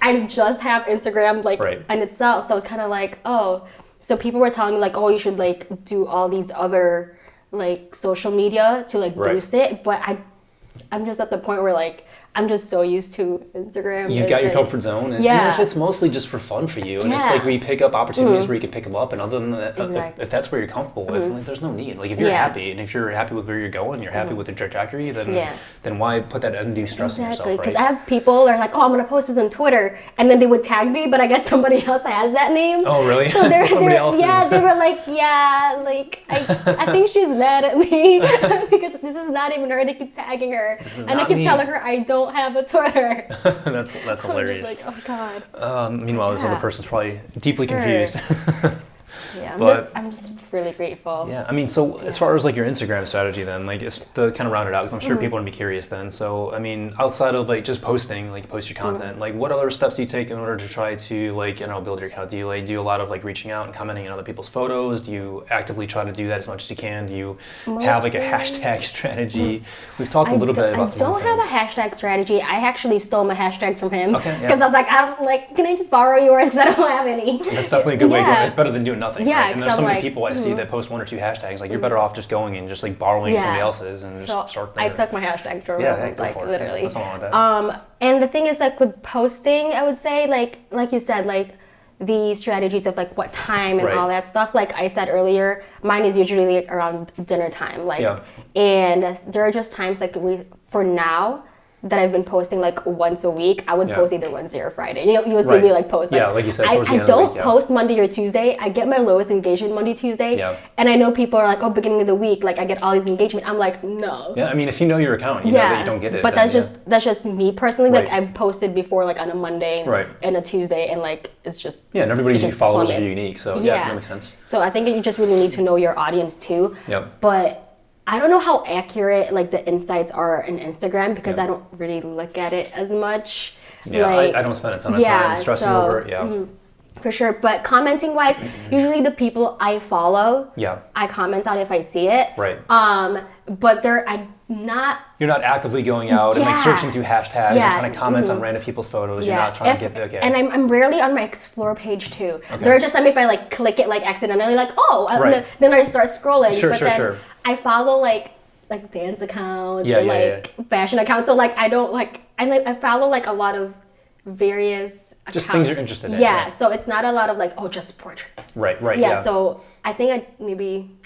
I just have Instagram like in itself. So it's kind of like, oh, so people were telling me like, oh, you should like do all these other like social media to like boost it, but I'm just at the point where like I'm just so used to Instagram. You've got your comfort zone, and even if it's mostly just for fun for you, and it's like we pick up opportunities where you can pick them up, and other than that, if that's where you're comfortable with, like, there's no need. Like if you're happy, and if you're happy with where you're going, you're happy with the trajectory, then why put that undue stress on yourself, right? Because I have people that are like, oh, I'm gonna post this on Twitter, and then they would tag me, but I guess somebody else has that name. Oh, really? So somebody else. Yeah, they were like, like I think she's mad at me because this is not even her. They keep tagging her, and I keep telling her I don't have a Twitter. That's hilarious. Like, oh God. Meanwhile, this other person's probably deeply confused. I'm just really grateful. Yeah, I mean, so as far as like your Instagram strategy then, like it's to kind of round it out, because I'm sure people are gonna be curious then. So, I mean, outside of like just posting, like post your content, like what other steps do you take in order to try to like, build your account? Do you like do a lot of like reaching out and commenting on other people's photos? Do you actively try to do that as much as you can? Do you have like a hashtag strategy? We've talked a little bit about some I don't have a hashtag strategy. I actually stole my hashtags from him. Okay, because I was like, can I just borrow yours? Because I don't have any. That's definitely a good way to go. It's better than doing nothing. Yeah, right? And there's so many people I see that post 1 or 2 hashtags. Like you're better off just going and just like borrowing somebody else's and just start there. I took my hashtag from him, like literally. That's not wrong with that. And the thing is, like with posting, I would say, like you said, like the strategies of like what time and all that stuff. Like I said earlier, mine is usually like around dinner time. Like, and there are just times like for now that I've been posting like once a week. I would post either Wednesday or Friday. You would see me like post. Like, like you said, I don't post Monday or Tuesday. I get my lowest engagement Monday, Tuesday. And I know people are like, oh, beginning of the week, like I get all these engagement. I'm like, no. Yeah, I mean, if you know your account, you know that you don't get it. But then, that's just me personally. Like I've posted before, like on a Monday and a Tuesday, and like it's just and everybody's followers are unique, so that makes sense. So I think you just really need to know your audience too. But I don't know how accurate like the insights are in Instagram because I don't really look at it as much. Yeah, like, I don't spend a ton of time stressing over it. For sure. But commenting wise, usually the people I follow, I comment on if I see it. Right. But I'm not. You're not actively going out and like searching through hashtags and trying to comment on random people's photos. You're not trying to get And I'm rarely on my explore page too. There are just some if I like click it like accidentally, like then I start scrolling. Sure. I follow like dance accounts and like fashion accounts. So like I don't like I follow like a lot of various accounts. Just things you're interested in. Yeah, so it's not a lot of like just portraits. Right. Yeah, so I think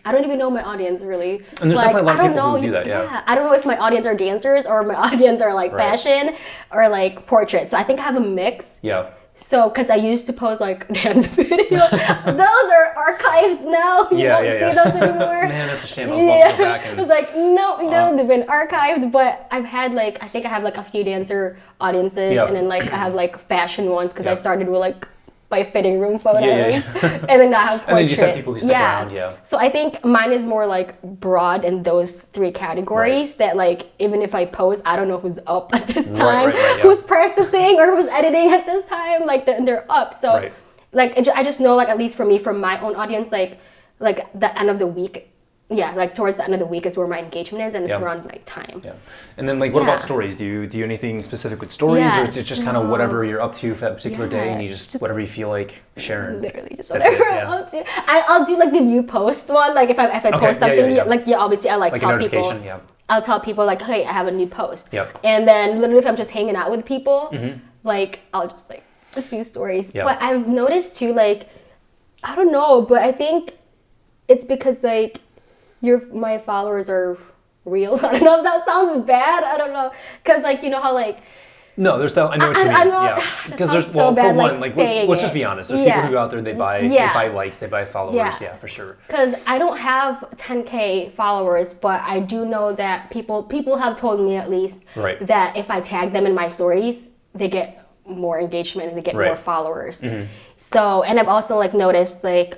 I don't even know my audience really. And there's definitely a lot of people who do that, I don't know if my audience are dancers or my audience are like fashion or like portraits. So I think I have a mix. Yeah. So, because I used to post like dance videos, those are archived now. You don't see those anymore. Man, that's a shame. I was about to go back and. I was like, no, they've been archived. But I've had like, I think I have like a few dancer audiences, and then like I have like fashion ones because I started with like my fitting room photos, and then I have portraits. And then you just have people who stick around, So I think mine is more like broad in those 3 categories that like, even if I post, I don't know who's up at this time, who's practicing or who's editing at this time, like they're up. So like, I just know like, at least for me, from my own audience, like the end of the week, like towards the end of the week is where my engagement is, and it's around nighttime. Yeah. And then like, what about stories? Do you anything specific with stories, or is it just kind of whatever you're up to for that particular day, and you just whatever you feel like sharing? Literally just whatever I'm up to. I'll do like the new post one. Like if I post something, like obviously I like tell people. I'll tell people like, hey, I have a new post. And then literally if I'm just hanging out with people, like I'll just do stories. But I've noticed too, like, I don't know, but I think it's because like my followers are real. I don't know if that sounds bad. I don't know, because like you know how like. No, there's I know what you mean. Yeah, because there's for one, like let's just be honest. There's people who go out there, they buy likes, they buy followers. Yeah, for sure. Because I don't have 10K followers, but I do know that people have told me at least that if I tag them in my stories, they get more engagement and they get more followers. So, and I've also like noticed like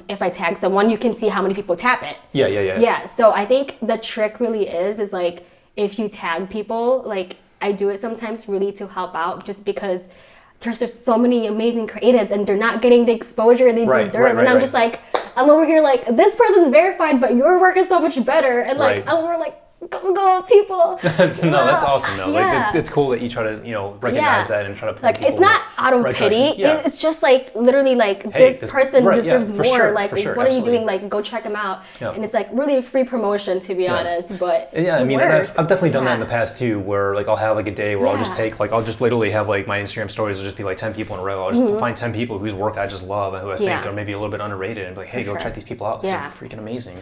if I tag someone, you can see how many people tap it. Yeah. So I think the trick really is like if you tag people, like I do it sometimes really to help out, just because there's just so many amazing creatives and they're not getting the exposure they deserve. And I'm just like, I'm over here like, this person's verified, but your work is so much better. And like, I'm over like, go people. No, that's awesome though. Like it's cool that you try to recognize that and try to like it's not out of pity. It's just like literally like this person deserves more. Sure, like what are you doing? Like go check them out. And it's like really a free promotion, to be honest. But I mean, and I've definitely done that in the past too, where like I'll have like a day where I'll just take like I'll just literally have like my Instagram stories will just be like 10 people in a row. I'll just find 10 people whose work I just love and who I think are maybe a little bit underrated, and be like, hey, go check these people out. They're freaking amazing.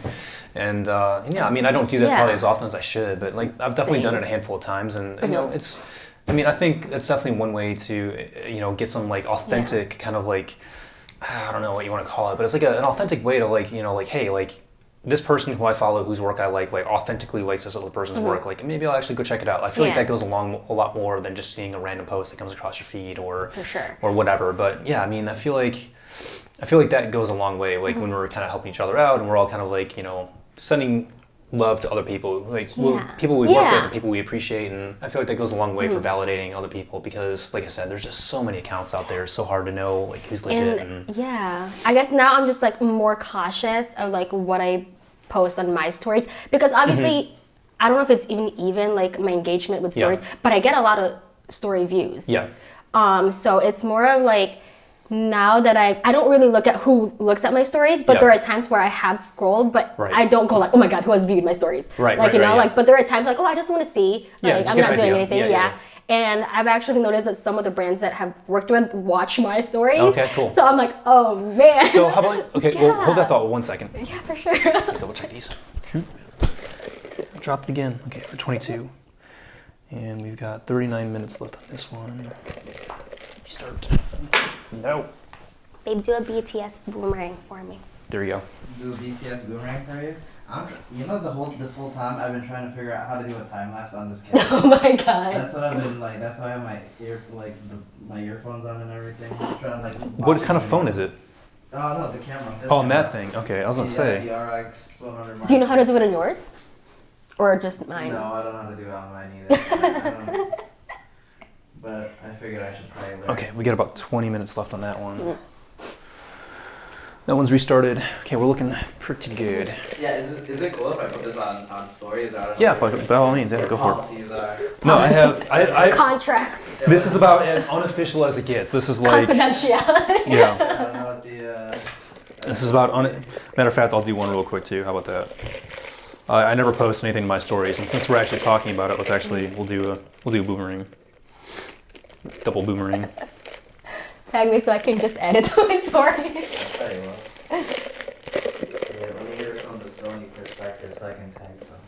And I mean, I don't do that probably as often as I should, but like I've definitely done it a handful of times, and you know, it's. I mean, I think that's definitely one way to get some like authentic kind of like, I don't know what you want to call it, but it's like an authentic way to like like, hey, like this person who I follow, whose work I like authentically likes this other person's work, like maybe I'll actually go check it out. I feel like that goes along a lot more than just seeing a random post that comes across your feed or whatever. But yeah, I mean, I feel like I feel like that goes a long way. Like when we're kind of helping each other out, and we're all kind of like sending love to other people, like people we work with, and people we appreciate, and I feel like that goes a long way for validating other people because, like I said, there's just so many accounts out there. It's so hard to know like who's legit. I guess now I'm just like more cautious of like what I post on my stories because obviously I don't know if it's even like my engagement with stories, but I get a lot of story views. So it's more of like now that I don't really look at who looks at my stories, but there are times where I have scrolled, but I don't go like, oh my god, who has viewed my stories? Like but there are times like, oh, I just want to see, like I'm not doing anything, And I've actually noticed that some of the brands that have worked with watch my stories. Okay, cool. So I'm like, oh man. So how about well, hold that thought 1 second. Yeah, for sure. Double check these. Drop it again. Okay, we're 22. And we've got 39 minutes left on this one. Start. No. Babe, do a BTS boomerang for me. There you go. Do a BTS boomerang for you? This whole time I've been trying to figure out how to do a time lapse on this camera. Oh my god. That's what I've been like. That's why I have my earphones on and everything. I'm trying to What kind of phone is it? Oh no, the camera. On that thing. Okay, I was gonna say. The RX 100. Do you know how to do it on yours? Or just mine? No, I don't know how to do it on mine either. But I figured I should probably learn. Okay, we got about 20 minutes left on that one. That one's restarted. Okay, we're looking pretty good. Yeah, is it cool if I put this on stories? Yeah, by all means, go for it. No, I contracts. This is about as unofficial as it gets. This is like confidentiality. Yeah. I don't know what This is about matter of fact, I'll do one real quick too. How about that? I never post anything in my stories, and since we're actually talking about it, we'll do a boomerang. Double boomerang. Tag me so I can just add it to my story. I'll tell you what. Let me hear it from the Sony perspective so I can tag some.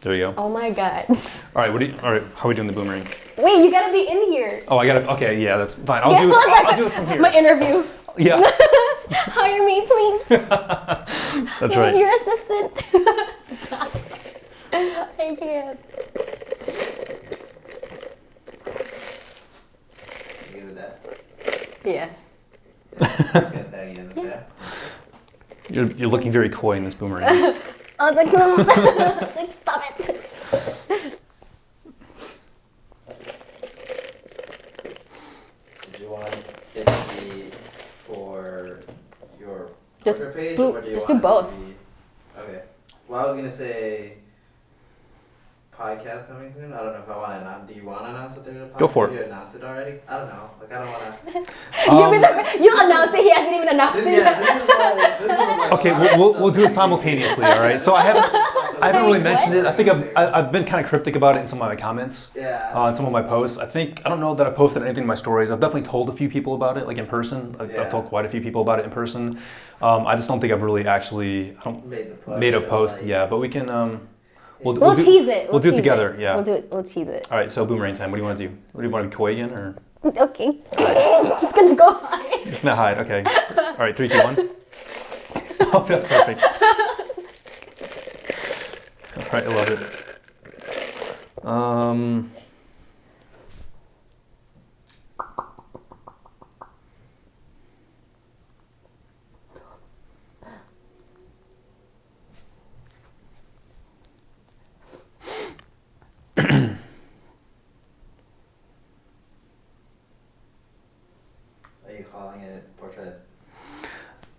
There you go. Oh my god. All right, how are we doing the boomerang? Wait, you gotta be in here. Oh, okay, yeah, that's fine. I'll do it from here. My interview. Yeah. Hire me, please. That's right. Your assistant. Stop. I can't. You good with that? Yeah. I'm just gonna tag you in this, yeah? You're looking very coy in this boomerang. I was like, no. I was like, stop it. Did you want it to be for your Twitter page, or do you just want do both. it to be... Okay. Well, I was gonna say podcast coming soon. I don't know if I want to announce. Do you want to announce that there's a podcast? Go for it. You announced it already? I don't know. Like, I don't want to. You announced it. He hasn't even announced it yet. This is like Okay, we'll do it simultaneously. All right. So I haven't really mentioned it. I think I've been kind of cryptic about it in some of my comments. Yeah. On some of my posts. I don't know that I posted anything in my stories. I've definitely told a few people about it, like in person. I've told quite a few people about it in person. I just don't think I've really actually made a post. Like, yeah, but we can. We'll tease it. We'll do it together. Yeah. We'll do it. We'll tease it. All right. So boomerang time. What do you want to do? What do you want to be coy again or? Okay. Just gonna go hide. Just not hide. Okay. All right. 3, 2, 1. Oh, that's perfect. All right. I love it. Are you calling it portrait?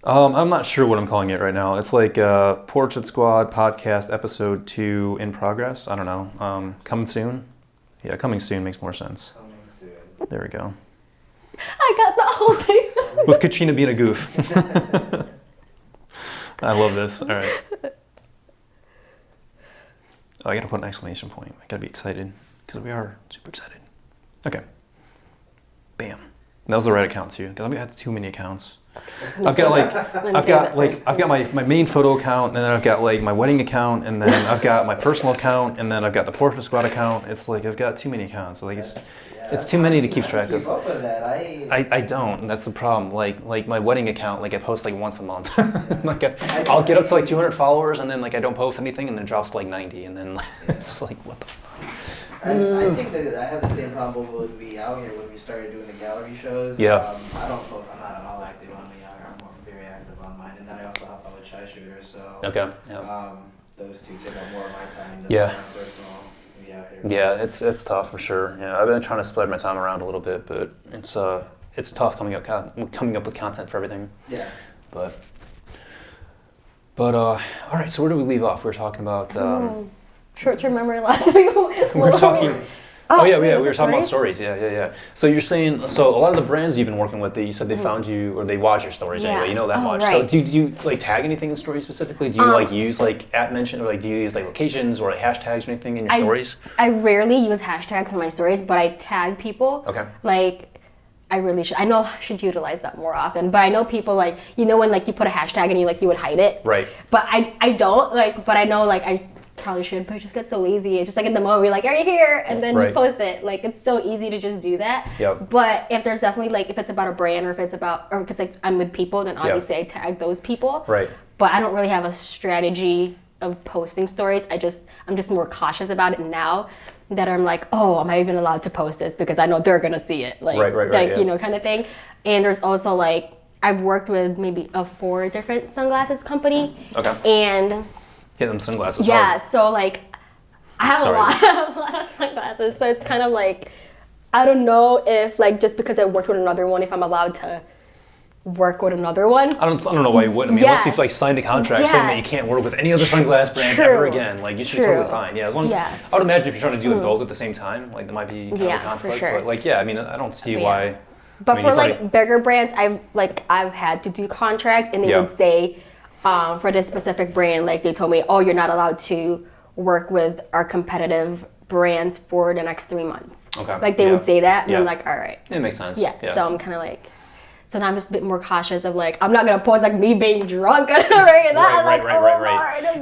I'm not sure what I'm calling it right now. It's like Portrait Squad podcast episode 2 in progress. I don't know. Coming soon. Yeah, coming soon makes more sense. Coming soon. There we go. I got the whole thing. With Katrina being a goof. I love this. All right. Oh, I gotta put an exclamation point. I gotta be excited because we are super excited. Okay. Bam. That was the right account too. Because I've got too many accounts. I've got my main photo account, and then I've got like my wedding account, and then I've got my personal account, and then I've got the Portrait Squad account. It's like I've got too many accounts. So like it's too many to keep track of. Keep up with that. I don't, and that's the problem. Like my wedding account, like I post like once a month. Like I'll get up to like 200 followers, and then like I don't post anything, and then it drops to like 90, and then it's like what the fuck. I think that I have the same problem when we out here when we started doing the gallery shows. Yeah. I'm not at all active on the out here. I'm very a chai shooter, so okay. Those two take up more of my time than yeah. my personal. Yeah, it's tough for sure. Yeah, I've been trying to spread my time around a little bit, but it's tough coming up with content for everything. Yeah. But all right. So where did we leave off? We were talking about short-term memory loss. we were talking. We were talking about stories? stories. Yeah. So you're saying, so a lot of the brands you've been working with, you said they found you, or they watch your stories anyway, you know that much. Right. So do you like tag anything in stories specifically? Do you use like @mention, or like do you use like locations or like hashtags or anything in your stories? I rarely use hashtags in my stories, but I tag people. Okay. Like, I really should. I know I should utilize that more often, but I know people like, you know when like you put a hashtag and you would hide it? Right. But I don't, like, but I know like I probably should, but I just get so lazy. It's just like in the moment, you're like, are you here? And then you post it. Like, it's so easy to just do that. Yep. But if there's definitely like, if it's about a brand or if it's like I'm with people, then obviously I tag those people. Right. But I don't really have a strategy of posting stories. I'm just more cautious about it now that I'm like, oh, am I even allowed to post this? Because I know they're going to see it. Like, right, you know, kind of thing. And there's also like, I've worked with maybe 4 different sunglasses company. Okay. And hit them sunglasses. Yeah, hard. so like I have a lot of sunglasses. So it's kind of like, I don't know if like just because I worked with another one, if I'm allowed to work with another one. I don't know why you wouldn't. I mean, unless you've like signed a contract saying that you can't work with any other sunglass brand ever again. Like you should be totally fine. Yeah, as long as I would imagine if you're trying to do them both at the same time, like there might be kind of a conflict. For sure. But like I mean, I don't see why. But for like bigger brands, I've had to do contracts, and they would say for this specific brand, like they told me, oh, you're not allowed to work with our competitive brands for the next 3 months. Okay. Like they would say that, and I'm like, all right. It makes sense. Yeah. So I'm kind of like. So now I'm just a bit more cautious of like, I'm not gonna post like me being drunk and right.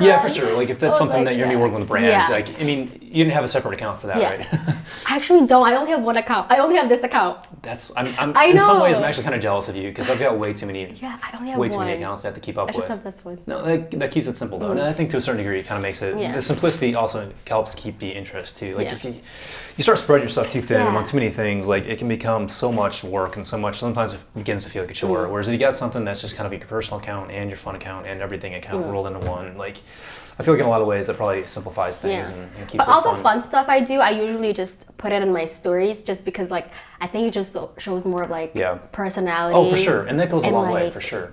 Yeah, for sure. Like if that's something that you're gonna be working with brands, like I mean, you didn't have a separate account for that, right? I actually don't. I only have one account. I only have this account. I'm in some ways I'm actually kind of jealous of you because I've got way too many. Yeah, I only have way too many accounts I have to keep up with. I just have this one. No, that keeps it simple though, and I think to a certain degree it kind of makes it. The simplicity also helps keep the interest too. Like if you start spreading your stuff too thin among too many things, like it can become so much work and so much. Sometimes it begins to feel like a chore. Whereas if you got something that's just kind of your personal account and your fun account and everything account rolled into one, like I feel like in a lot of ways that probably simplifies things and keeps it fun. But all the fun stuff I do, I usually just put it in my stories just because like I think it just shows more of like personality. Oh, for sure. And that goes a long way, for sure.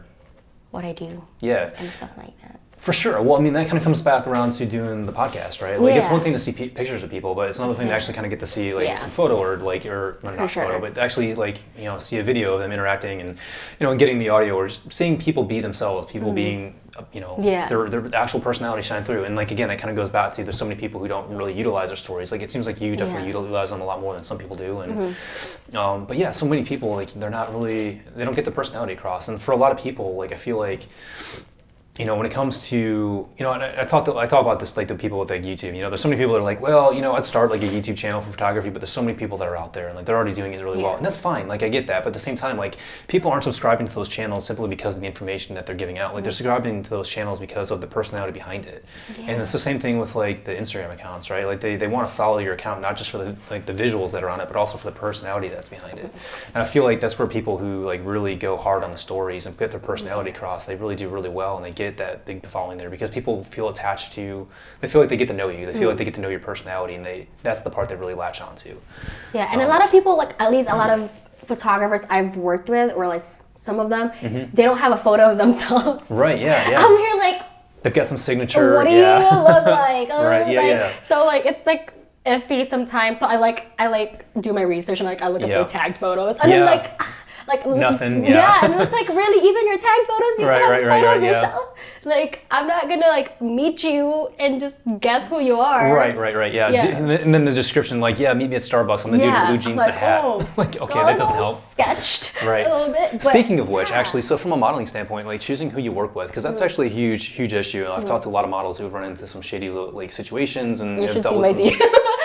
What I do. Yeah. And stuff like that. For sure. Well, I mean, that kind of comes back around to doing the podcast, right? Like, it's one thing to see pictures of people, but it's another thing to actually kind of get to see, like, some photo or not photo, but actually, like, you know, see a video of them interacting and, you know, getting the audio or just seeing people be themselves, people being, you know, their actual personality shine through. And, like, again, that kind of goes back to there's so many people who don't really utilize their stories. Like, it seems like you definitely utilize them a lot more than some people do. And, but yeah, so many people, like, they don't get the personality across. And for a lot of people, like, I feel like, you know, when it comes to, you know, and I talk about this, like the people with like YouTube, you know, there's so many people that are like, well, you know, I'd start like a YouTube channel for photography, but there's so many people that are out there and like they're already doing it really well. And that's fine. Like I get that. But at the same time, like people aren't subscribing to those channels simply because of the information that they're giving out. Like they're subscribing to those channels because of the personality behind it. And it's the same thing with like the Instagram accounts, right? Like they want to follow your account, not just for the visuals that are on it, but also for the personality that's behind it. And I feel like that's where people who like really go hard on the stories and get their personality across, they really do really well and they get that big following there because people feel attached to, they feel like they get to know you, they feel like they get to know your personality, and that's the part they really latch on to. Yeah, and a lot of people, like at least a lot of photographers I've worked with, or like some of them, they don't have a photo of themselves. Right, yeah. I'm here like, they've got some signature. What do you look like? Right, So like, it's like iffy sometimes, so I do my research and like I look at the tagged photos, and then like nothing. And it's like really even your tag photos, you have a photo of yourself. Like I'm not gonna like meet you and just guess who you are. Right. Yeah. And then the description, like, meet me at Starbucks. I'm the dude in blue jeans and a hat. Like, okay, that doesn't help. Sketched a little bit. But, speaking of which, actually, so from a modeling standpoint, like choosing who you work with, because that's actually a huge issue. And I've talked to a lot of models who've run into some shady like situations and you should see my DM.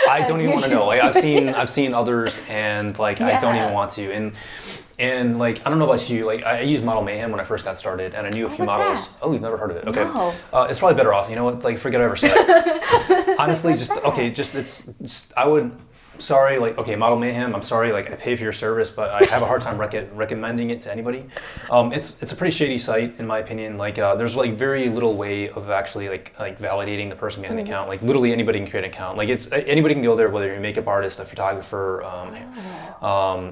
I don't even want to know. Like I've seen others, and like I don't even want to. And like I don't know about you, like I used Model Mayhem when I first got started, and I knew a few models. That? Oh, you've never heard of it? Okay, no. It's probably better off. You know what? Like forget I ever said. Honestly, I would sorry, like, okay, Model Mayhem, I'm sorry, like, I pay for your service, but I have a hard time recommending it to anybody. It's a pretty shady site, in my opinion. Like, there's, like, very little way of actually, like validating the person behind the account. Like, literally anybody can create an account. Like, anybody can go there, whether you're a makeup artist, a photographer,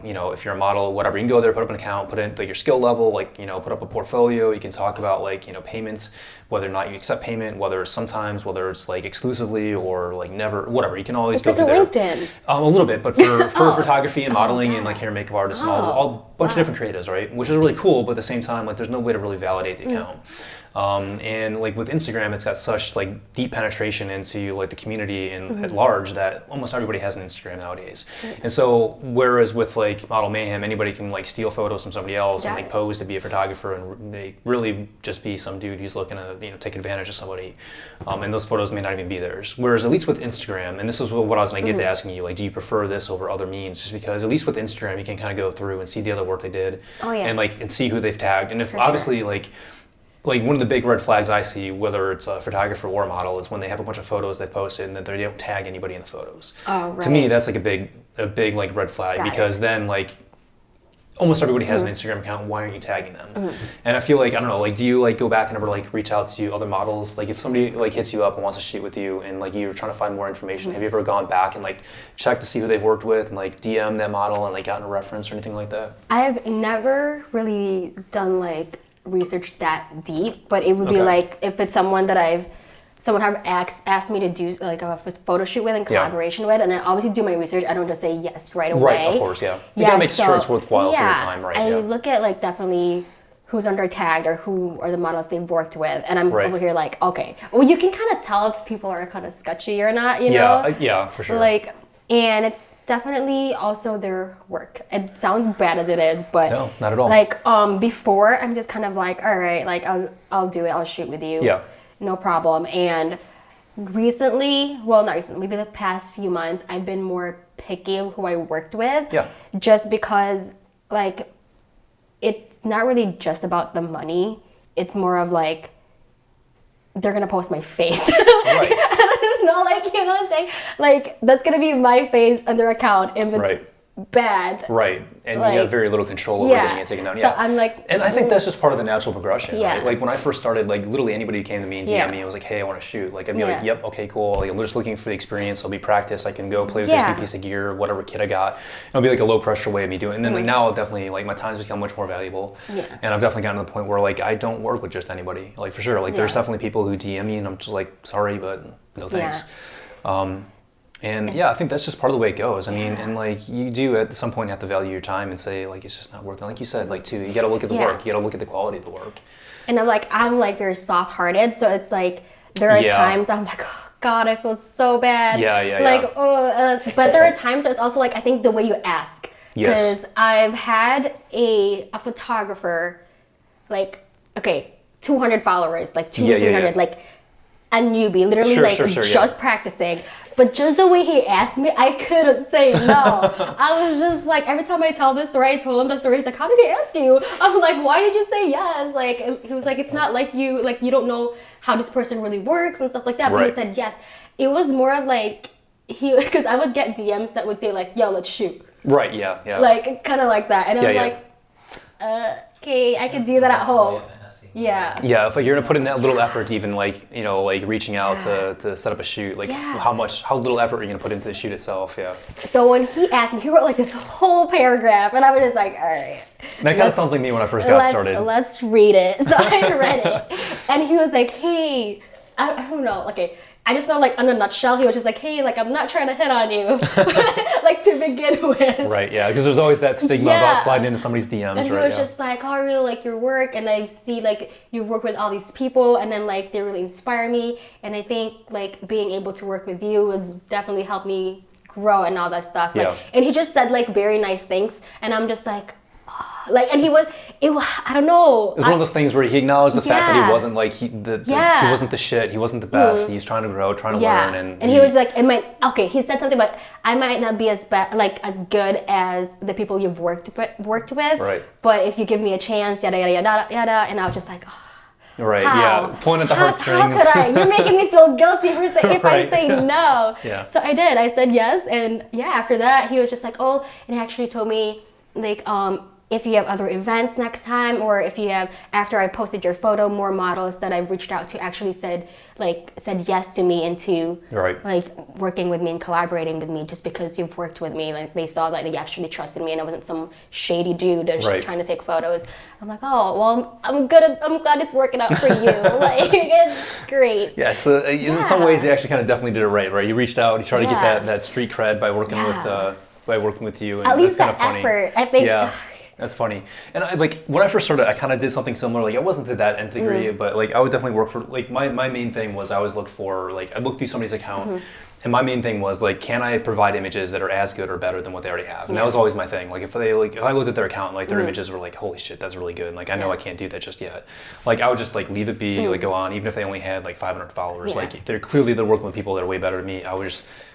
you know, if you're a model, whatever. You can go there, put up an account, put in, like, your skill level, like, you know, put up a portfolio. You can talk about, like, you know, payments, whether or not you accept payment, whether it's, like, exclusively or, like, never, whatever. You can always go through there. It's like a LinkedIn. A little bit, but for photography and modeling and like hair and makeup artists and all bunch of different creatives, right? Which is really cool, but at the same time, like there's no way to really validate the account. And like with Instagram, it's got such like deep penetration into like the community and at large that almost everybody has an Instagram nowadays. And so whereas with like Model Mayhem, anybody can like steal photos from somebody else and like pose to be a photographer, and they really just be some dude who's looking to, you know, take advantage of somebody. And those photos may not even be theirs. Whereas at least with Instagram, and this is what I was going to get to asking you, like, do you prefer this over other means? Just because at least with Instagram, you can kind of go through and see the other work they did, and see who they've tagged. And if obviously like one of the big red flags I see, whether it's a photographer or a model, is when they have a bunch of photos they posted and that they don't tag anybody in the photos. Oh, right. To me, that's like a big like red flag, because then like almost everybody has an Instagram account. Why aren't you tagging them? And I feel like, I don't know, like, do you like go back and ever like reach out to other models? Like if somebody like hits you up and wants to shoot with you and like you're trying to find more information, have you ever gone back and like checked to see who they've worked with and like DM that model and like gotten a reference or anything like that? I have never really done like research that deep, but it would be like if it's someone that someone have asked me to do like a photo shoot with in collaboration with, and I obviously do my research. I don't just say yes right away. Right, of course, You gotta make sure it's worthwhile for your time, right? I look at like definitely who's under tagged or who are the models they've worked with, and I'm over here like, okay, well, you can kind of tell if people are kind of sketchy or not, you know? Yeah, for sure. Like, and it's definitely also their work. It sounds bad as it is, but no, not at all. Like before, I'm just kind of like, all right, like I'll do it. I'll shoot with you. Yeah. No problem. And recently, well, not recently, maybe the past few months, I've been more picky of who I worked with. Yeah. Just because, like, it's not really just about the money. It's more of like, they're gonna post my face. Right. I don't know, like, you know what I'm saying? Like, that's gonna be my face on their account if it's bad. Right. And like, you have very little control over getting it taken down. So I'm like, and I think that's just part of the natural progression. Right? Like when I first started, like literally anybody who came to me and DM'd me, I was like, hey, I want to shoot. Like I'd be like, yep, okay, cool. Like, I'm just looking for the experience. I'll be practice. I can go play with this new piece of gear, whatever kit I got. It'll be like a low pressure way of me doing it. And then like now I've definitely, like my time's become much more valuable. And I've definitely gotten to the point where like I don't work with just anybody. Like for sure. Like there's definitely people who DM me and I'm just like, sorry, but no thanks. And I think that's just part of the way it goes. I mean, and like you do at some point have to value your time and say like it's just not worth it. Like you said, like too, you got to look at the work. You got to look at the quality of the work. And I'm like very soft-hearted, so it's like there are times I'm like, oh God, I feel so bad. But there are times that it's also like I think the way you ask. Because I've had a photographer, like 200 followers, like 200, 300, like a newbie, literally just practicing. But just the way he asked me, I couldn't say no. I was just like, every time I tell this story, I told him the story. He's like, how did he ask you? I'm like, why did you say yes? Like, he was like, it's not like you don't know how this person really works and stuff like that. But he said yes. It was more of like, because I would get DMs that would say like, yo, let's shoot. Right, yeah. Like, kind of like that. And I'm like, okay, I can do that at home. Yeah, if like you're gonna put in that little effort to even like, you know, like reaching out to set up a shoot, like how little effort are you gonna put into the shoot itself? So when he asked me, he wrote like this whole paragraph and I was just like, all right. That kind of sounds like me when I first got started. Let's read it. So I read it and he was like, hey, I don't know, okay. I just know, like, in a nutshell, he was just like, hey, like, I'm not trying to hit on you, like, to begin with. Right, because there's always that stigma about sliding into somebody's DMs, and he was just like, oh, I really like your work, and I see, like, you work with all these people, and then, like, they really inspire me, and I think, like, being able to work with you would definitely help me grow and all that stuff. Like, and he just said, like, very nice things, and I'm just like, like, and I don't know. It was one of those things where he acknowledged the fact that he wasn't like he wasn't the shit. He wasn't the best. He's trying to grow, trying to learn, and he was like, he said something about I might not be as good as the people you've worked with. Right. But if you give me a chance, yada yada yada yada, and I was just like, oh. Right. How? Yeah. Pulling at the heartstrings. How could I? You're making me feel guilty for saying if Right. I say no. Yeah. So I did. I said yes, and yeah. After that, he was just like, oh, and he actually told me like if you have other events next time, or if you have, after I posted your photo, more models that I've reached out to actually said yes to me into like working with me and collaborating with me, just because you've worked with me. Like they saw that they actually trusted me and I wasn't some shady dude that's trying to take photos. I'm like, oh, well, I'm glad it's working out for you. Like it's great. Yeah, so in some ways you actually kind of definitely did it right? You reached out, you tried to get that street cred by working with you. And at least that's that kind of funny. effort, I think. Yeah. That's funny. And when I first started, I kind of did something similar. Like I wasn't to that nth degree, but like I would definitely work for, like my main thing was I always looked for, like I'd look through somebody's account and my main thing was like, can I provide images that are as good or better than what they already have? And that was always my thing. Like if I looked at their account and like their images were like, holy shit, that's really good. And like I know I can't do that just yet. Like I would just like leave it be, like go on, even if they only had like 500 followers. Like they're working with people that are way better than me.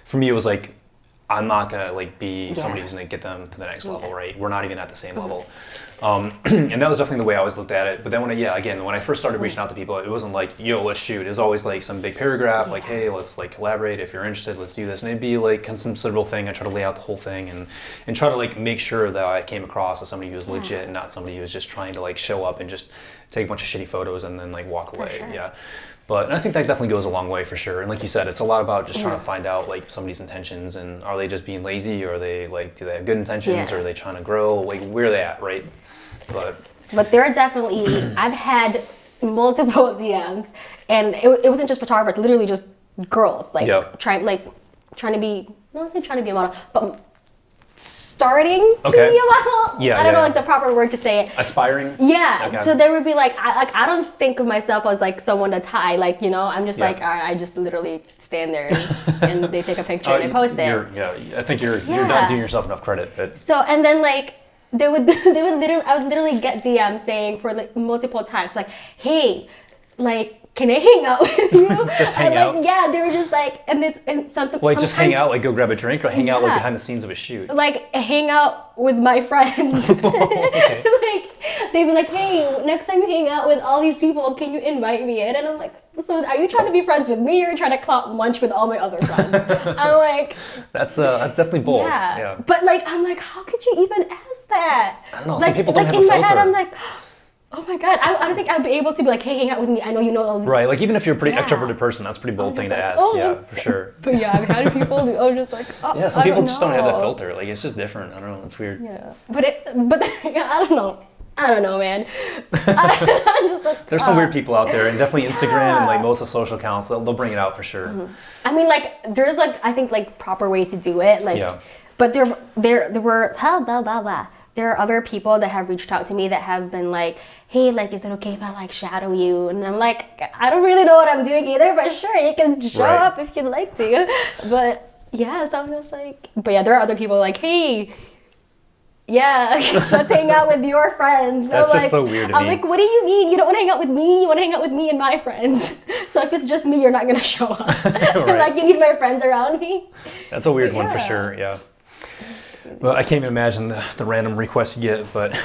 For me it was like, I'm not gonna like be somebody who's gonna get them to the next level, right? We're not even at the same level. And that was definitely the way I always looked at it. But then when I first started reaching out to people, it wasn't like, yo, let's shoot. It was always like some big paragraph, like, hey, let's like collaborate. If you're interested, let's do this. And it'd be like some considerable thing. I try to lay out the whole thing and try to like make sure that I came across as somebody who was legit and not somebody who was just trying to like show up and just take a bunch of shitty photos and then like walk away. Sure. Yeah. But I think that definitely goes a long way for sure. And like you said, it's a lot about just trying to find out like somebody's intentions, and are they just being lazy, or are they like, do they have good intentions, or are they trying to grow? Like where are they at, right? But there are definitely, I've had multiple DMs, and it wasn't just photographers, literally just girls like trying to be, not say trying to be a model, but starting to be a model. I don't know like the proper word to say it. Aspiring. Yeah. Okay. So there would be like I don't think of myself as like someone that's high. Like I'm just like I just literally stand there and they take a picture and they post it. I think you're not doing yourself enough credit. But. So and then like I would literally get DMs saying for like multiple times like, hey, like, can I hang out with you? Just hang out? Yeah, they were just like, and something. Like just hang out, like go grab a drink, or hang out like behind the scenes of a shoot? Like hang out with my friends. Okay. Like they'd be like, hey, next time you hang out with all these people, can you invite me in? And I'm like, so are you trying to be friends with me, or trying to clout lunch with all my other friends? I'm like, that's definitely bold. Yeah. But like I'm like, how could you even ask that? I don't know. Like, some people don't have in a my filter. head, I'm like, oh my god, I don't think I'd be able to be like, hey, hang out with me. I know you know all these. Right, like even if you're a pretty extroverted person, that's a pretty bold thing to ask. Yeah, for sure. But yeah, how do people do? I'm just like, yeah, some people just don't have that filter. Like it's just different. I don't know. It's weird. Yeah, but I don't know. I don't know, man. I'm just like, there's some weird people out there, and definitely Instagram and like most of the social accounts, they'll bring it out for sure. I mean, like there's like I think like proper ways to do it. Like, but there were blah blah blah blah. There are other people that have reached out to me that have been like, hey, like, is it okay if I like shadow you? And I'm like, I don't really know what I'm doing either, but sure, you can show up if you'd like to. But yeah, so I'm just like, but yeah, there are other people like, hey, yeah, let's hang out with your friends. That's I'm just like, so weird to I'm me. like, what do you mean? You don't want to hang out with me? You want to hang out with me and my friends. So if it's just me, you're not going to show up. Like, you need my friends around me. That's a weird one for sure, yeah. Well, I can't even imagine the random requests you get, but...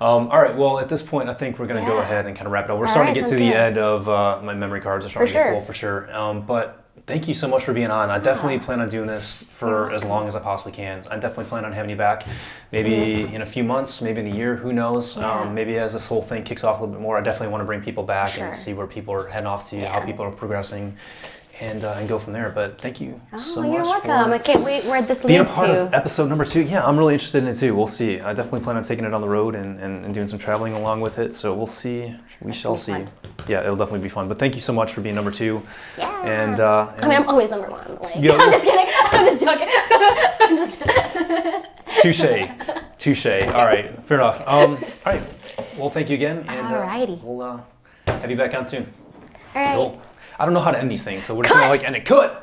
all right, well, at this point, I think we're going to go ahead and kind of wrap it up. We're starting to get to the end of my memory cards. Are starting to get full for sure. But thank you so much for being on. I definitely plan on doing this for as long as I possibly can. I definitely plan on having you back, maybe in a few months, maybe in a year, who knows. Maybe as this whole thing kicks off a little bit more, I definitely want to bring people back and see where people are heading off to, how people are progressing. And go from there. But thank you so much. You're welcome. I can't wait where this being leads a part to. of episode number 2. Yeah, I'm really interested in it too. We'll see. I definitely plan on taking it on the road and doing some traveling along with it. So we'll see. We shall see. Fun. Yeah, it'll definitely be fun. But thank you so much for being number 2. Yeah. And I mean, I'm always number 1. Like, I'm just kidding. I'm just joking. I'm just. Touche. All right. Fair enough. All right. Well, thank you again. And Alrighty. We'll have you back on soon. All right. Cool. I don't know how to end these things, so we're just gonna end it. Cut!